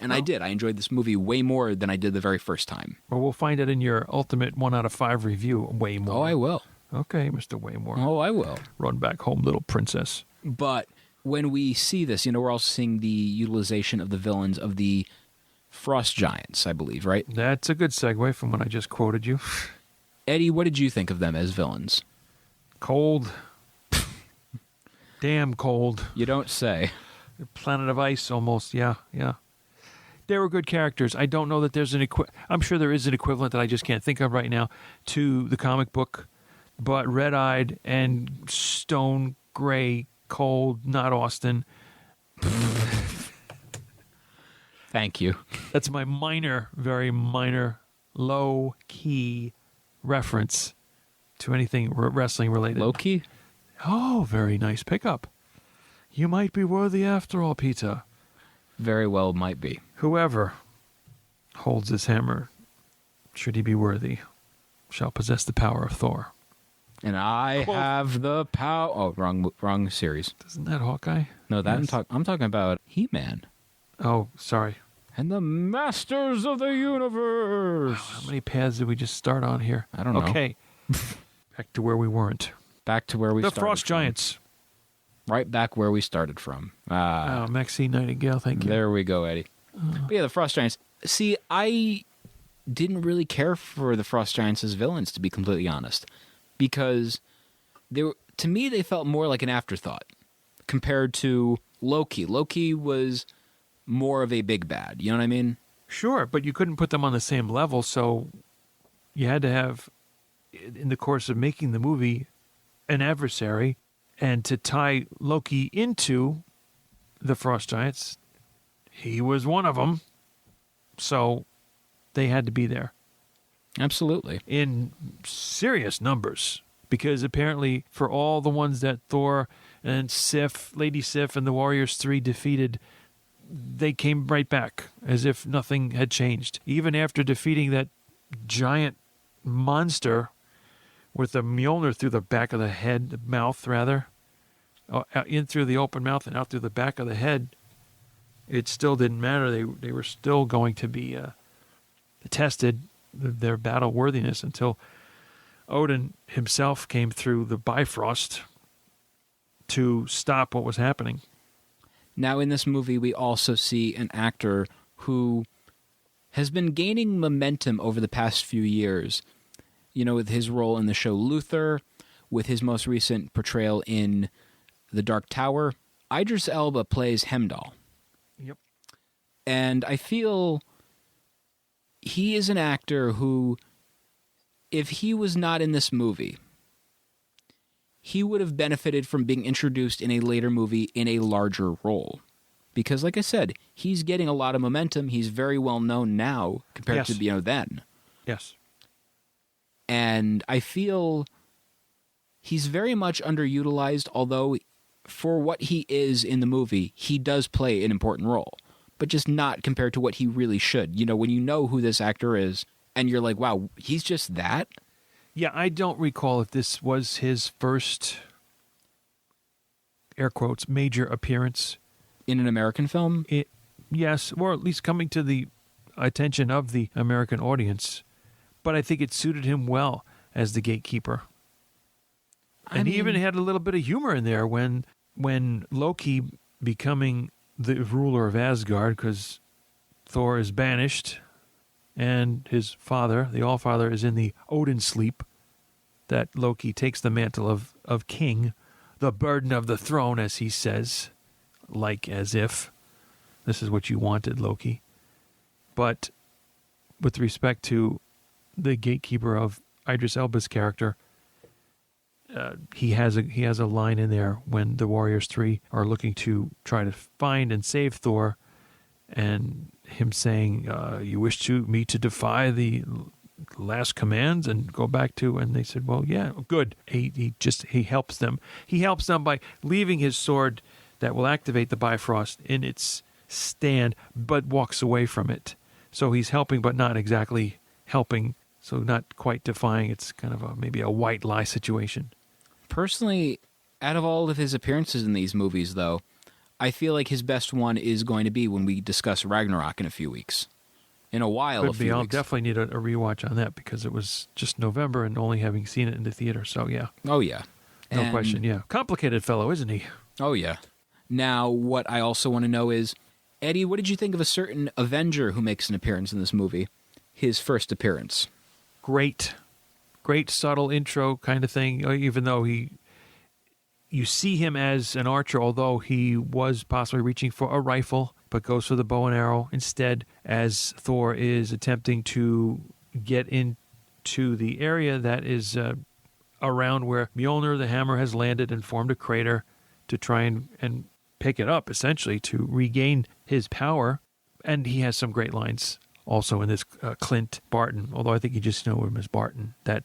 And I did. I enjoyed this movie way more than I did the very first time. Well, we'll find it in your ultimate 1 out of 5 review, way more. Oh, I will. Okay, Mr. Waymore. Oh, I will. Run back home, little princess. But when we see this, we're also seeing the utilization of the villains of the Frost Giants, I believe, right? That's a good segue from when I just quoted you. Eddie, what did you think of them as villains? Cold. Damn cold. You don't say. Planet of Ice, almost. Yeah. They were good characters. I don't know that there's I'm sure there is an equivalent that I just can't think of right now to the comic book, but red-eyed and stone gray, cold, not Austin. Thank you. That's my very minor, low-key reference to anything wrestling related. Loki? Oh, very nice pickup. You might be worthy after all, Peter. Very well might be. Whoever holds this hammer, should he be worthy, shall possess the power of Thor. And I have the power. Oh, wrong series. Isn't that Hawkeye? No, that Yes. I'm talking about He-Man. Oh, sorry. And the Masters of the Universe. How many paths did we just start on here? I don't know. Okay. Back to where we weren't. Back to where we The started. Frost from. Giants. Right back where we started from. Maxine Nightingale, thank you. There we go, Eddie. But yeah, the Frost Giants. See, I didn't really care for the Frost Giants as villains, to be completely honest, because to me they felt more like an afterthought compared to Loki. Loki was more of a big bad. You know what I mean? Sure, but you couldn't put them on the same level, so you had to have, in the course of making the movie, an adversary, and to tie Loki into the Frost Giants, he was one of them, so they had to be there. Absolutely. In serious numbers, because apparently for all the ones that Thor and Lady Sif and the Warriors 3 defeated, they came right back as if nothing had changed. Even after defeating that giant monster with a Mjolnir through the back of the mouth, in through the open mouth and out through the back of the head, it still didn't matter. They were still going to be tested, their battle worthiness, until Odin himself came through the Bifrost to stop what was happening. Now, in this movie, we also see an actor who has been gaining momentum over the past few years, with his role in the show Luther, with his most recent portrayal in The Dark Tower. Idris Elba plays Heimdall. Yep. And I feel he is an actor who, if he was not in this movie, he would have benefited from being introduced in a later movie in a larger role. Because, like I said, he's getting a lot of momentum. He's very well known now compared to then. Yes. And I feel he's very much underutilized, although for what he is in the movie, he does play an important role, but just not compared to what he really should. When you know who this actor is, and you're like, wow, he's just that? Yeah, I don't recall if this was his first, air quotes, major appearance. In an American film? Yes, or at least coming to the attention of the American audience. But I think it suited him well as the gatekeeper. And he even had a little bit of humor in there when Loki, becoming the ruler of Asgard, because Thor is banished, and his father, the Allfather, is in the Odin sleep, that Loki takes the mantle of king, the burden of the throne, as he says, like as if this is what you wanted, Loki. But with respect to the gatekeeper of Idris Elba's character, he has a line in there when the Warriors 3 are looking to try to find and save Thor, and him saying, "You wish me to defy the last commands and go back to?" And they said, "Well, yeah, good." He helps them. He helps them by leaving his sword that will activate the Bifrost in its stand, but walks away from it. So he's helping, but not exactly helping. So not quite defying. It's kind of maybe a white lie situation. Personally, out of all of his appearances in these movies, though, I feel like his best one is going to be when we discuss Ragnarok in a few weeks. In a while, Could a few be. I'll weeks. definitely need a rewatch on that because it was just November and only having seen it in the theater. So, yeah. Oh, yeah. No question, yeah. Complicated fellow, isn't he? Oh, yeah. Now, what I also want to know is, Eddie, what did you think of a certain Avenger who makes an appearance in this movie? His first appearance. Great subtle intro kind of thing, even though you see him as an archer, although he was possibly reaching for a rifle, but goes for the bow and arrow instead, as Thor is attempting to get into the area that is around where Mjolnir, the hammer, has landed and formed a crater to try and pick it up, essentially, to regain his power. And he has some great lines also in this Clint Barton, although I think you just know him as Barton, that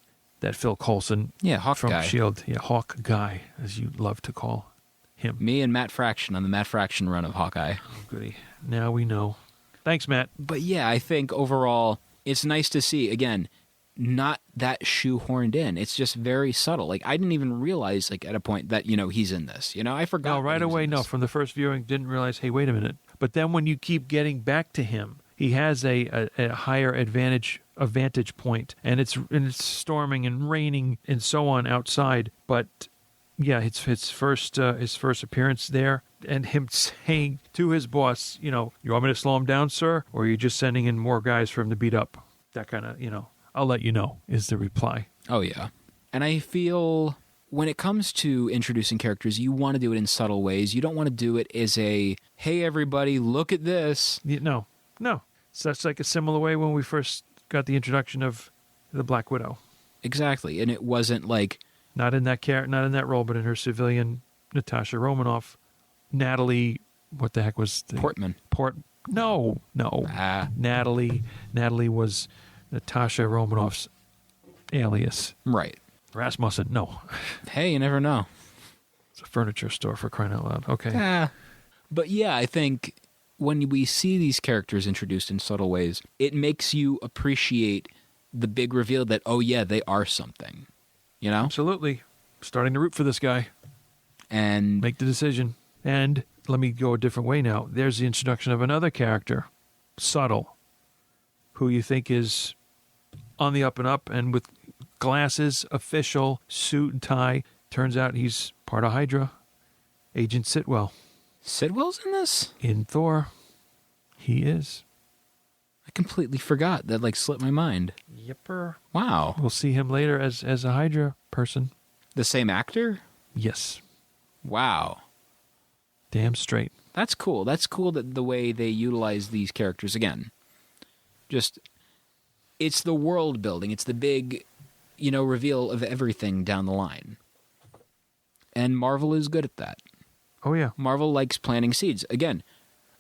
Phil Coulson Hawk from guy. S.H.I.E.L.D., Hawk Guy, as you love to call him. Me and Matt Fraction on the Matt Fraction run of Hawkeye. Oh, goody. Now we know. Thanks, Matt. But yeah, I think overall, it's nice to see, again, not that shoehorned in. It's just very subtle. Like, I didn't even realize, like, at a point that, he's in this. I forgot. No, right away, no. From the first viewing, didn't realize, hey, wait a minute. But then when you keep getting back to him, he has a higher vantage point, and it's storming and raining and so on outside. But yeah, it's his first appearance there, and him saying to his boss, you want me to slow him down, sir, or are you just sending in more guys for him to beat up? That kind of, I'll let you know, is the reply. Oh yeah, and I feel when it comes to introducing characters, you want to do it in subtle ways. You don't want to do it as a, hey everybody, look at this. No. So that's like a similar way when we first got the introduction of the Black Widow. Exactly, and it wasn't like not in that role, but in her civilian Natasha Romanoff, Natalie. What the heck was the Portman? No. Natalie was Natasha Romanoff's alias. Right. Rasmussen. No. Hey, you never know. It's a furniture store, for crying out loud. Okay. But yeah, I think when we see these characters introduced in subtle ways, it makes you appreciate the big reveal that, oh yeah, they are something. Absolutely. Starting to root for this guy. And make the decision. And let me go a different way now. There's the introduction of another character, subtle, who you think is on the up and up, and with glasses, official, suit and tie. Turns out he's part of Hydra. Agent Sitwell. Sitwell's in this? In Thor. He is. I completely forgot. That slipped my mind. Yepper. Wow. We'll see him later as a Hydra person. The same actor? Yes. Wow. Damn straight. That's cool. That's cool that the way they utilize these characters again. Just, it's the world building. It's the big, reveal of everything down the line. And Marvel is good at that. Oh, yeah. Marvel likes planting seeds. Again,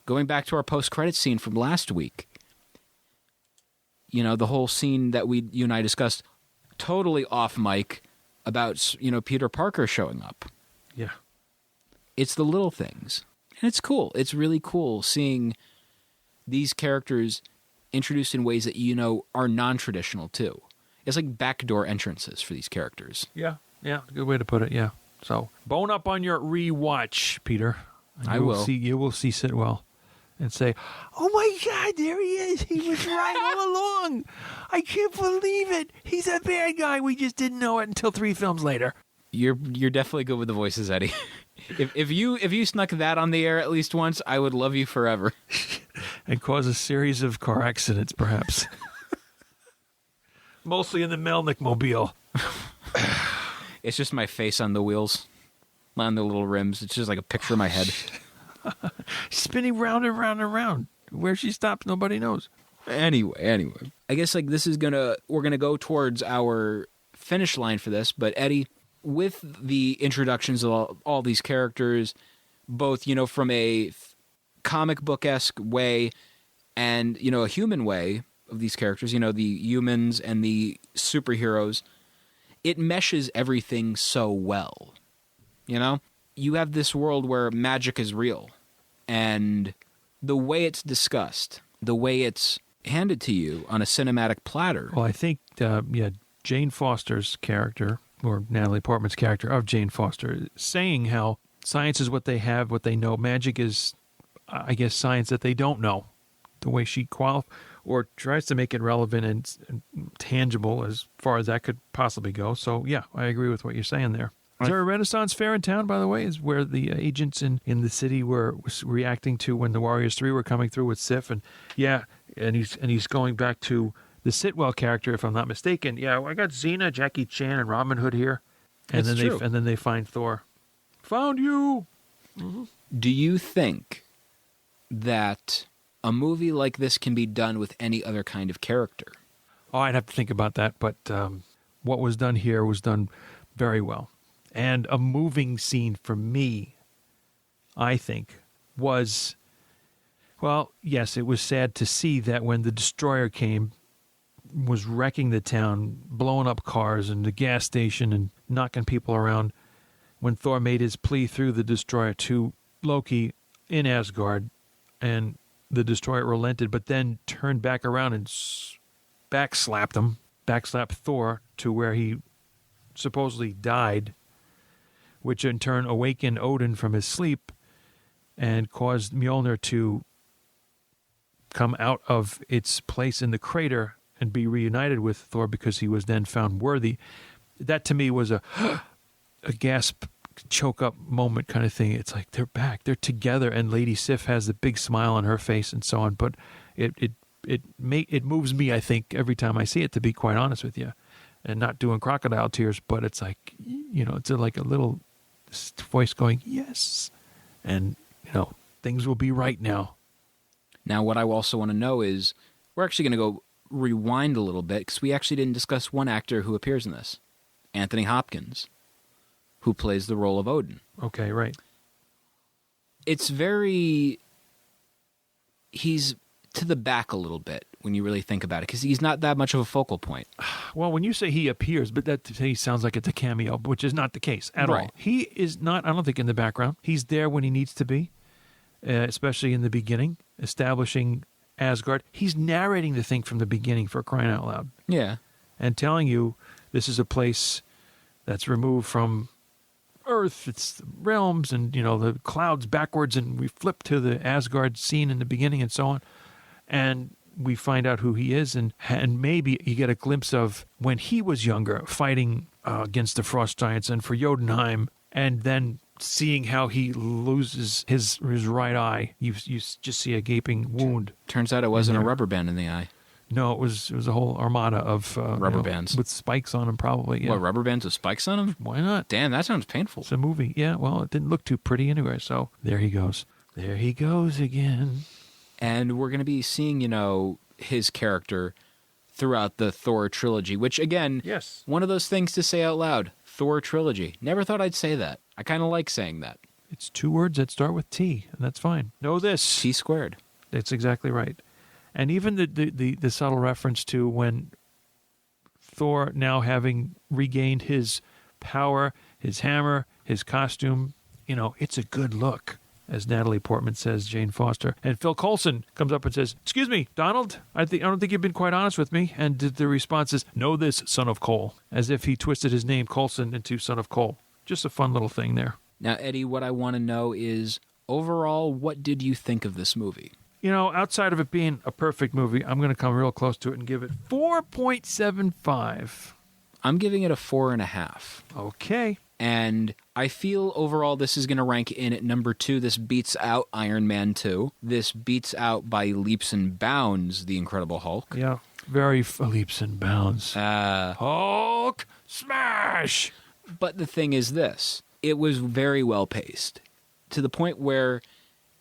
going back to our post-credits scene from last week, the whole scene that you and I discussed totally off mic about, Peter Parker showing up. Yeah. It's the little things. And it's cool. It's really cool seeing these characters introduced in ways that, are non-traditional, too. It's like backdoor entrances for these characters. Yeah. Good way to put it, yeah. So, bone up on your rewatch, Peter. I will. You will see Sitwell and say, oh my God, there he is. He was right all along. I can't believe it. He's a bad guy. We just didn't know it until 3 films later. You're definitely good with the voices, Eddie. If you snuck that on the air at least once, I would love you forever. And cause a series of car accidents, perhaps. Mostly in the Melnick mobile. It's just my face on the wheels, on the little rims. It's just like a picture of my head. Spinning round and round and round. Where she stops, nobody knows. Anyway. I guess we're gonna go towards our finish line for this, but Eddie, with the introductions of all these characters, both, from a comic book-esque way and, a human way of these characters, the humans and the superheroes, it meshes everything so well. You have this world where magic is real, and the way it's discussed, the way it's handed to you on a cinematic platter. Well, I think, Jane Foster's character, or Natalie Portman's character of Jane Foster, saying how science is what they have, what they know. Magic is, I guess, science that they don't know. The way she or tries to make it relevant and tangible as far as that could possibly go. So, yeah, I agree with what you're saying there. Is there a Renaissance fair in town, by the way? Is where the agents in the city was reacting to when the Warriors 3 were coming through with Sif, and he's going back to the Sitwell character, if I'm not mistaken. Yeah, I got Xena, Jackie Chan, and Robin Hood here, and then they find Thor. Found you. Mm-hmm. Do you think that a movie like this can be done with any other kind of character? Oh, I'd have to think about that, but what was done here was done very well. And a moving scene for me, I think, was, well, yes, it was sad to see that when the destroyer came, was wrecking the town, blowing up cars and the gas station and knocking people around, when Thor made his plea through the destroyer to Loki in Asgard, and the destroyer relented, but then turned back around and backslapped Thor to where he supposedly died, which in turn awakened Odin from his sleep and caused Mjolnir to come out of its place in the crater and be reunited with Thor because he was then found worthy. That to me was a gasp, choke up moment kind of thing. It's like they're back, they're together, and Lady Sif has the big smile on her face and so on. But it moves me, I think, every time I see it, to be quite honest with you, and not doing crocodile tears, but it's like, it's like a little voice going, yes, and things will be right now. Now, what I also want to know is, we're actually going to go rewind a little bit, because we actually didn't discuss one actor who appears in this, Anthony Hopkins, who plays the role of Odin. Okay, right. It's he's to the back a little bit when you really think about it, because he's not that much of a focal point. Well, when you say he appears, but that he sounds like it's a cameo, which is not the case at all. He is not, I don't think, in the background. He's there when he needs to be, especially in the beginning, establishing Asgard. He's narrating the thing from the beginning, for crying out loud. Yeah. And telling you this is a place that's removed from Earth, it's realms, and the clouds backwards, and we flip to the Asgard scene in the beginning and so on, and we find out who he is, and maybe you get a glimpse of when he was younger, fighting against the Frost Giants and for Jotunheim, and then seeing how he loses his right eye. You just see a gaping wound. Turns out it wasn't a rubber band in the eye. No, it was a whole armada of rubber bands with spikes on them, probably. Yeah. What, rubber bands with spikes on them? Why not? Damn, that sounds painful. It's a movie. Yeah, well, it didn't look too pretty anyway. So there he goes. There he goes again. And we're going to be seeing, his character throughout the Thor trilogy, which, again, yes, one of those things to say out loud. Thor trilogy. Never thought I'd say that. I kind of like saying that. It's two words that start with T, and that's fine. Know this. T squared. That's exactly right. And even the subtle reference to when Thor, now having regained his power, his hammer, his costume, it's a good look, as Natalie Portman says, Jane Foster. And Phil Coulson comes up and says, "Excuse me, Donald, I don't think you've been quite honest with me." And the response is, "Know this, son of Cole," as if he twisted his name, Coulson, into son of Cole. Just a fun little thing there. Now, Eddie, what I want to know is, overall, what did you think of this movie? Outside of it being a perfect movie, I'm going to come real close to it and give it 4.75. I'm giving it a 4.5. Okay. And I feel overall this is going to rank in at number 2. This beats out Iron Man 2. This beats out by leaps and bounds The Incredible Hulk. Yeah, very leaps and bounds. Hulk smash! But the thing is this. It was very well paced, to the point where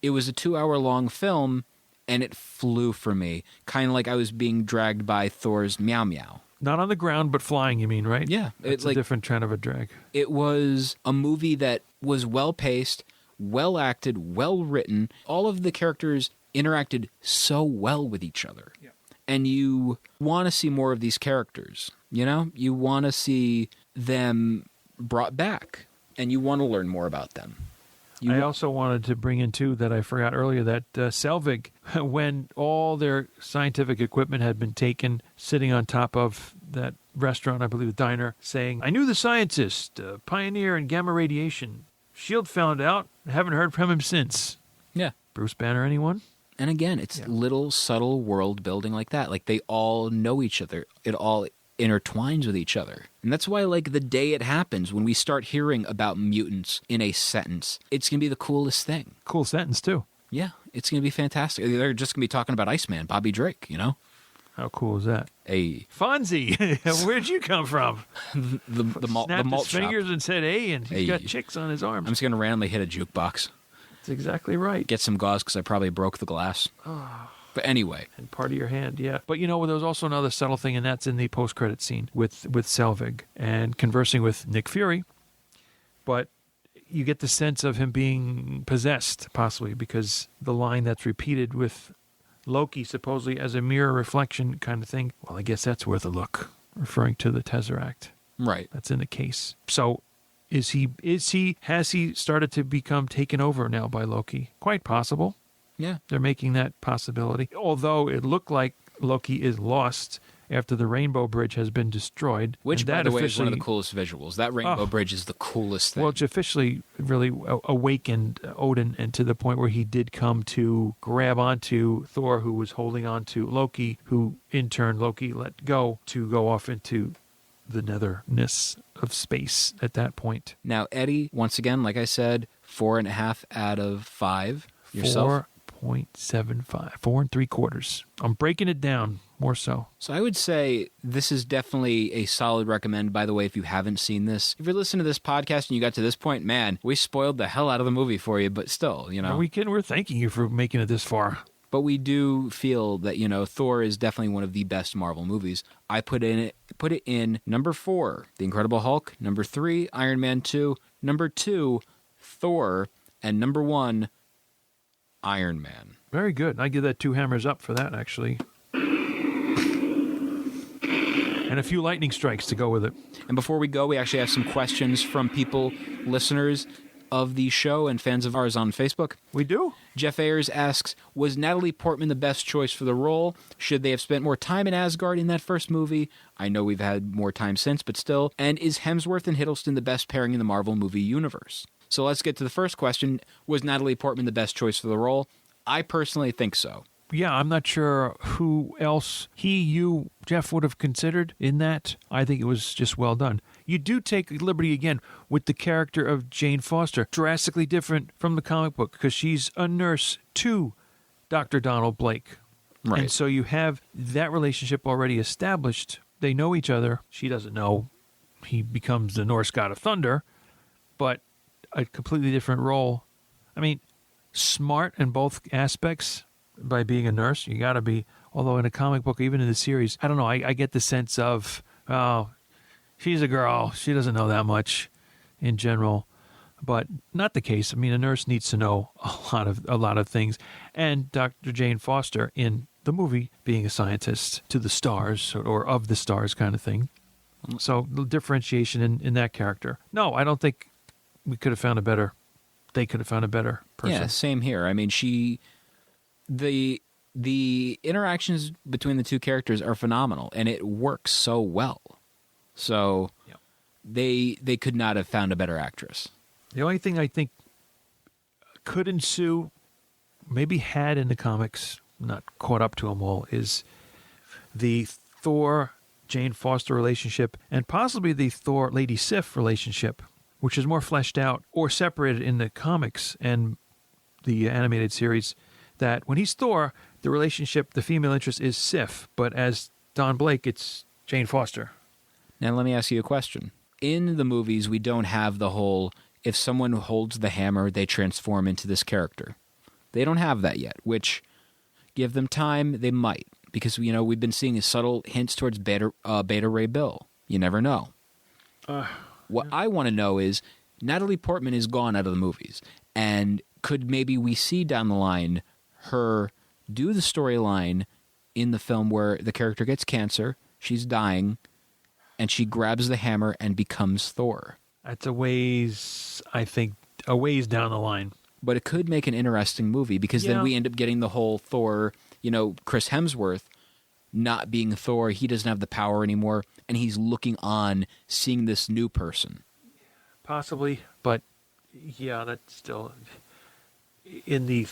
it was a 2-hour-long film, and it flew for me, kind of like I was being dragged by Thor's Meow Meow. Not on the ground, but flying, you mean, right? Yeah. It's a different kind of a drag. It was a movie that was well-paced, well-acted, well-written. All of the characters interacted so well with each other. Yeah. And you want to see more of these characters, You want to see them brought back, and you want to learn more about them. I also wanted to bring in, too, that I forgot earlier, that Selvig, when all their scientific equipment had been taken, sitting on top of that restaurant, I believe the diner, saying, I knew the scientist, pioneer in gamma radiation. S.H.I.E.L.D. found out. I haven't heard from him since. Yeah. Bruce Banner, anyone? And again, it's little subtle world building like that. Like, they all know each other. It all intertwines with each other. And that's why, like, the day it happens, when we start hearing about mutants in a sentence, it's going to be the coolest thing. Cool sentence, too. Yeah, it's going to be fantastic. They're just going to be talking about Iceman, Bobby Drake, you know? How cool is that? Hey. Fonzie, where'd you come from? the malt his shop. fingers and said, hey, and he's got chicks on his arms. I'm just going to randomly hit a jukebox. That's exactly right. Get some gauze because I probably broke the glass. But anyway. And part of your hand, yeah. But, there was also another subtle thing, and that's in the post-credit scene with Selvig and conversing with Nick Fury. But you get the sense of him being possessed, possibly, because the line that's repeated with Loki, supposedly as a mirror reflection kind of thing, well, I guess that's worth a look, referring to the Tesseract. Right. That's in the case. So has he started to become taken over now by Loki? Quite possible. Yeah. They're making that possibility. Although it looked like Loki is lost after the Rainbow Bridge has been destroyed. Which, by the way, is one of the coolest visuals. That Rainbow Bridge is the coolest thing. Well, it's officially really awakened Odin, and to the point where he did come to grab onto Thor, who was holding on to Loki, who in turn Loki let go to go off into the netherness of space at that point. Now, Eddie, once again, like I said, 4.5 out of 5. Yourself? 4.75. 4 3/4. I'm breaking it down more so. So I would say this is definitely a solid recommend, by the way, if you haven't seen this. If you're listening to this podcast and you got to this point, man, we spoiled the hell out of the movie for you, but still, Are we kidding? We're thanking you for making it this far. But we do feel that, Thor is definitely one of the best Marvel movies. I put it in number 4, The Incredible Hulk, number 3, Iron Man 2, number 2, Thor, and number 1, Iron Man. Very good. I give that 2 hammers up for that, actually. And a few lightning strikes to go with it. And before we go, we actually have some questions from people, listeners of the show and fans of ours on Facebook. We do? Jeff Ayers asks, was Natalie Portman the best choice for the role? Should they have spent more time in Asgard in that first movie? I know we've had more time since, but still. And is Hemsworth and Hiddleston the best pairing in the Marvel movie universe? So let's get to the first question. Was Natalie Portman the best choice for the role? I personally think so. Yeah, I'm not sure who else you, Jeff, would have considered in that. I think it was just well done. You do take liberty, again, with the character of Jane Foster. Drastically different from the comic book, because she's a nurse to Dr. Donald Blake. Right. And so you have that relationship already established. They know each other. She doesn't know. He becomes the Norse god of thunder, but a completely different role. I mean, smart in both aspects. By being a nurse, you got to be. Although in a comic book, even in the series, I don't know. I get the sense of, oh, she's a girl. She doesn't know that much, in general. But not the case. I mean, a nurse needs to know a lot of things. And Dr. Jane Foster in the movie being a scientist to the stars or of the stars kind of thing. So the differentiation in that character. No, I don't think we could have found a better. They could have found a better person. Yeah, same here. I mean, the interactions between the two characters are phenomenal, and it works so well. So they could not have found a better actress. The only thing I think could ensue, maybe had in the comics, not caught up to them all, is the Thor Jane Foster relationship and possibly the Thor Lady Sif relationship, which is more fleshed out or separated in the comics and the animated series. That when he's Thor, the relationship, the female interest is Sif, but as Don Blake, it's Jane Foster. Now, let me ask you a question. In the movies, we don't have the whole, if someone holds the hammer, they transform into this character. They don't have that yet, which, give them time, they might. Because, we've been seeing subtle hints towards Beta Ray Bill. You never know. What I want to know is, Natalie Portman is gone out of the movies. And could maybe we see down the line her do the storyline in the film where the character gets cancer, she's dying, and she grabs the hammer and becomes Thor. That's a ways, I think, a ways down the line. But it could make an interesting movie because then Yeah. we end up getting the whole Thor, Chris Hemsworth not being Thor. He doesn't have the power anymore, and he's looking on, seeing this new person. Possibly, but yeah, that's still in the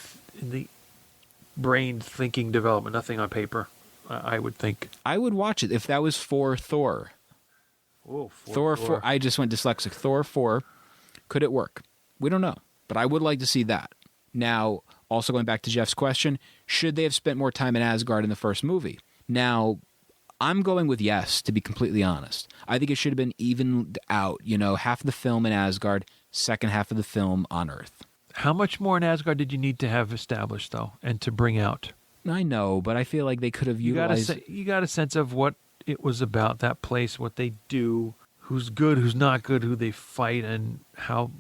brain thinking development, nothing on paper, I would think. I would watch it if that was for Thor. Oh, Thor 4. I just went dyslexic. Thor 4. Could it work? We don't know. But I would like to see that. Now, also going back to Jeff's question, should they have spent more time in Asgard in the first movie? Now, I'm going with yes, to be completely honest. I think it should have been evened out. Half of the film in Asgard, second half of the film on Earth. How much more in Asgard did you need to have established, though, and to bring out? I know, but I feel like they could have utilized... You got a sense of what it was about, that place, what they do, who's good, who's not good, who they fight, and how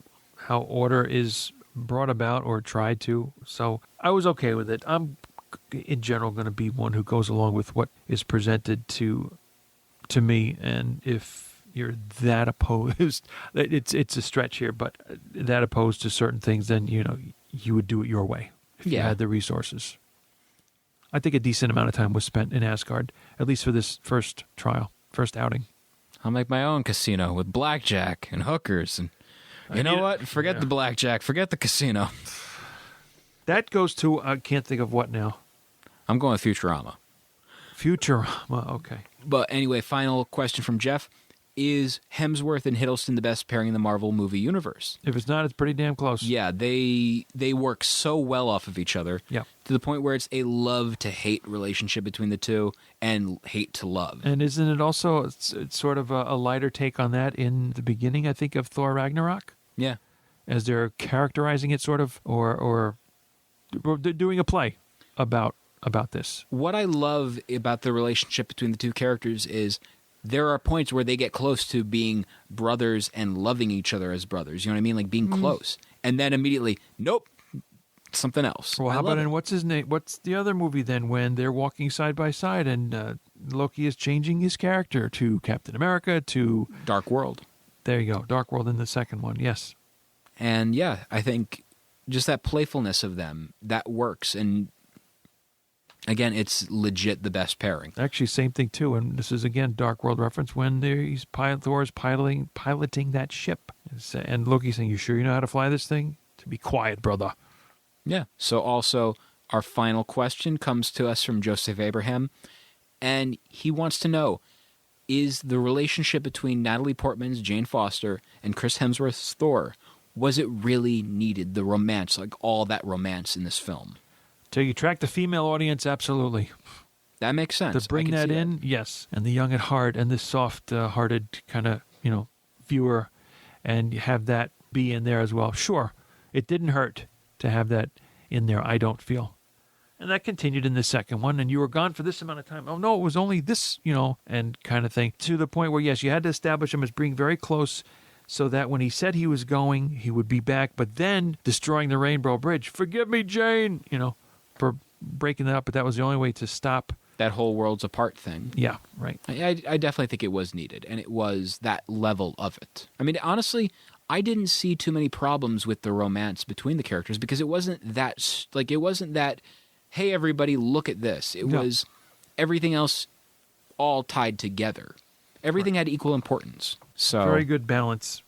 order is brought about or tried to. So I was okay with it. I'm, in general, going to be one who goes along with what is presented to me. And if you're that opposed, it's a stretch here, but that opposed to certain things, then you would do it your way if you had the resources. I think a decent amount of time was spent in Asgard, at least for this first outing. I'll make my own casino with blackjack and hookers and... You know what? Forget the blackjack. Forget the casino. That goes to, I can't think of what now. I'm going with Futurama. Futurama, okay. But anyway, final question from Jeff. Is Hemsworth and Hiddleston the best pairing in the Marvel movie universe? If it's not, it's pretty damn close. Yeah, they work so well off of each other. Yeah. To the point where it's a love-to-hate relationship between the two and hate to love. And isn't it also it's sort of a lighter take on that in the beginning, I think, of Thor Ragnarok? Yeah. As they're characterizing it sort of, or they're doing a play about this. What I love about the relationship between the two characters is there are points where they get close to being brothers and loving each other as brothers. You know what I mean? Like being close. And then immediately, nope, something else. Well, how about in what's his name? What's the other movie then when they're walking side by side and Loki is changing his character to Captain America to... Dark World. There you go. Dark World in the second one, yes. And yeah, I think just that playfulness of them, that works. And again, it's legit the best pairing. Actually, same thing too. And this is again Dark World reference when Thor is piloting that ship, and Loki saying, "You sure you know how to fly this thing?" To be quiet, brother. Yeah. So also, our final question comes to us from Joseph Abraham, and he wants to know: is the relationship between Natalie Portman's Jane Foster and Chris Hemsworth's Thor, was it really needed? The romance, like all that romance in this film. So you track the female audience, absolutely. That makes sense. To bring that in, yes. And the young at heart and the soft-hearted kind of, viewer, and have that be in there as well. Sure, it didn't hurt to have that in there, I don't feel. And that continued in the second one, and you were gone for this amount of time. Oh, no, it was only this, and kind of thing. To the point where, yes, you had to establish him as being very close so that when he said he was going, he would be back, but then destroying the Rainbow Bridge. Forgive me, Jane, for breaking that up, but that was the only way to stop that whole worlds apart thing. Yeah, right. I definitely think it was needed, and it was that level of it. I mean, honestly, I didn't see too many problems with the romance between the characters because it wasn't that, hey, everybody, look at this. It was everything else all tied together. Everything had equal importance. So very good balance.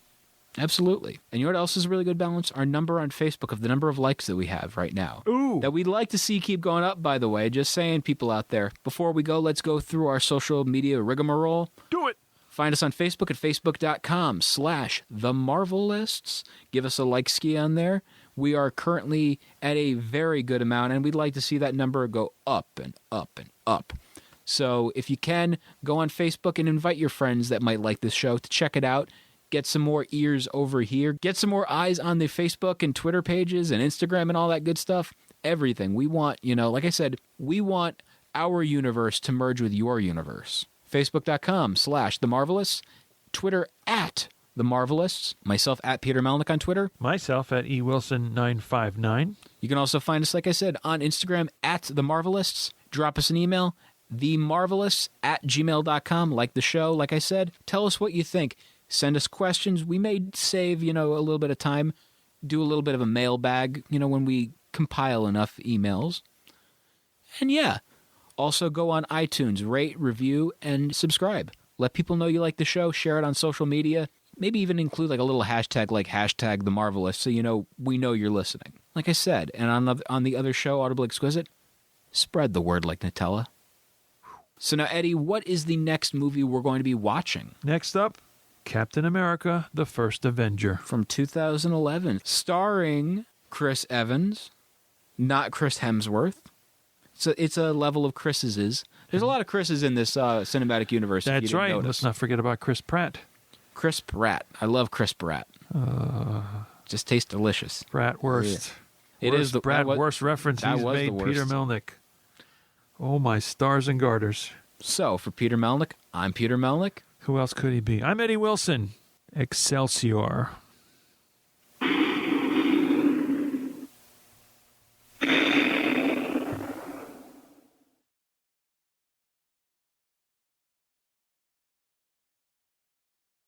Absolutely. And you know what else is a really good balance? Our number on Facebook of the number of likes that we have right now. Ooh. That we'd like to see keep going up, by the way. Just saying, people out there. Before we go, let's go through our social media rigmarole. Do it. Find us on Facebook at facebook.com/themarvelists. Give us a like ski on there. We are currently at a very good amount, and we'd like to see that number go up and up and up. So if you can, go on Facebook and invite your friends that might like this show to check it out. Get some more ears over here. Get some more eyes on the Facebook and Twitter pages and Instagram and all that good stuff. Everything. We want, like I said, we want our universe to merge with your universe. Facebook.com/TheMarvelists. Twitter @TheMarvelists. Myself @Peter Melnick on Twitter. Myself @EWilson959. You can also find us, like I said, on Instagram @TheMarvelists. Drop us an email, themarvelists@gmail.com. Like the show, like I said. Tell us what you think. Send us questions. We may save, a little bit of time do a little bit of a mailbag, when we compile enough emails. And yeah, also go on iTunes, rate, review, and subscribe. Let people know you like the show. Share it on social media. Maybe even include like a little hashtag like hashtag the Marvelists so we know you're listening. Like I said, and on the other show, Audibly Exquisite, spread the word like Nutella. So now, Eddie, what is the next movie we're going to be watching? Next up, Captain America, the First Avenger. From 2011, starring Chris Evans, not Chris Hemsworth. So it's a level of Chris's. There's a lot of Chris's in this cinematic universe. That's right. Notice. Let's not forget about Chris Pratt. Chris Pratt. I love Chris Pratt. Just tastes delicious. Bratwurst. Yeah. It is the Bratwurst reference he's made. Peter Melnick. Oh, my stars and garters. So, for Peter Melnick, I'm Peter Melnick. Who else could he be? I'm Eddie Wilson. Excelsior.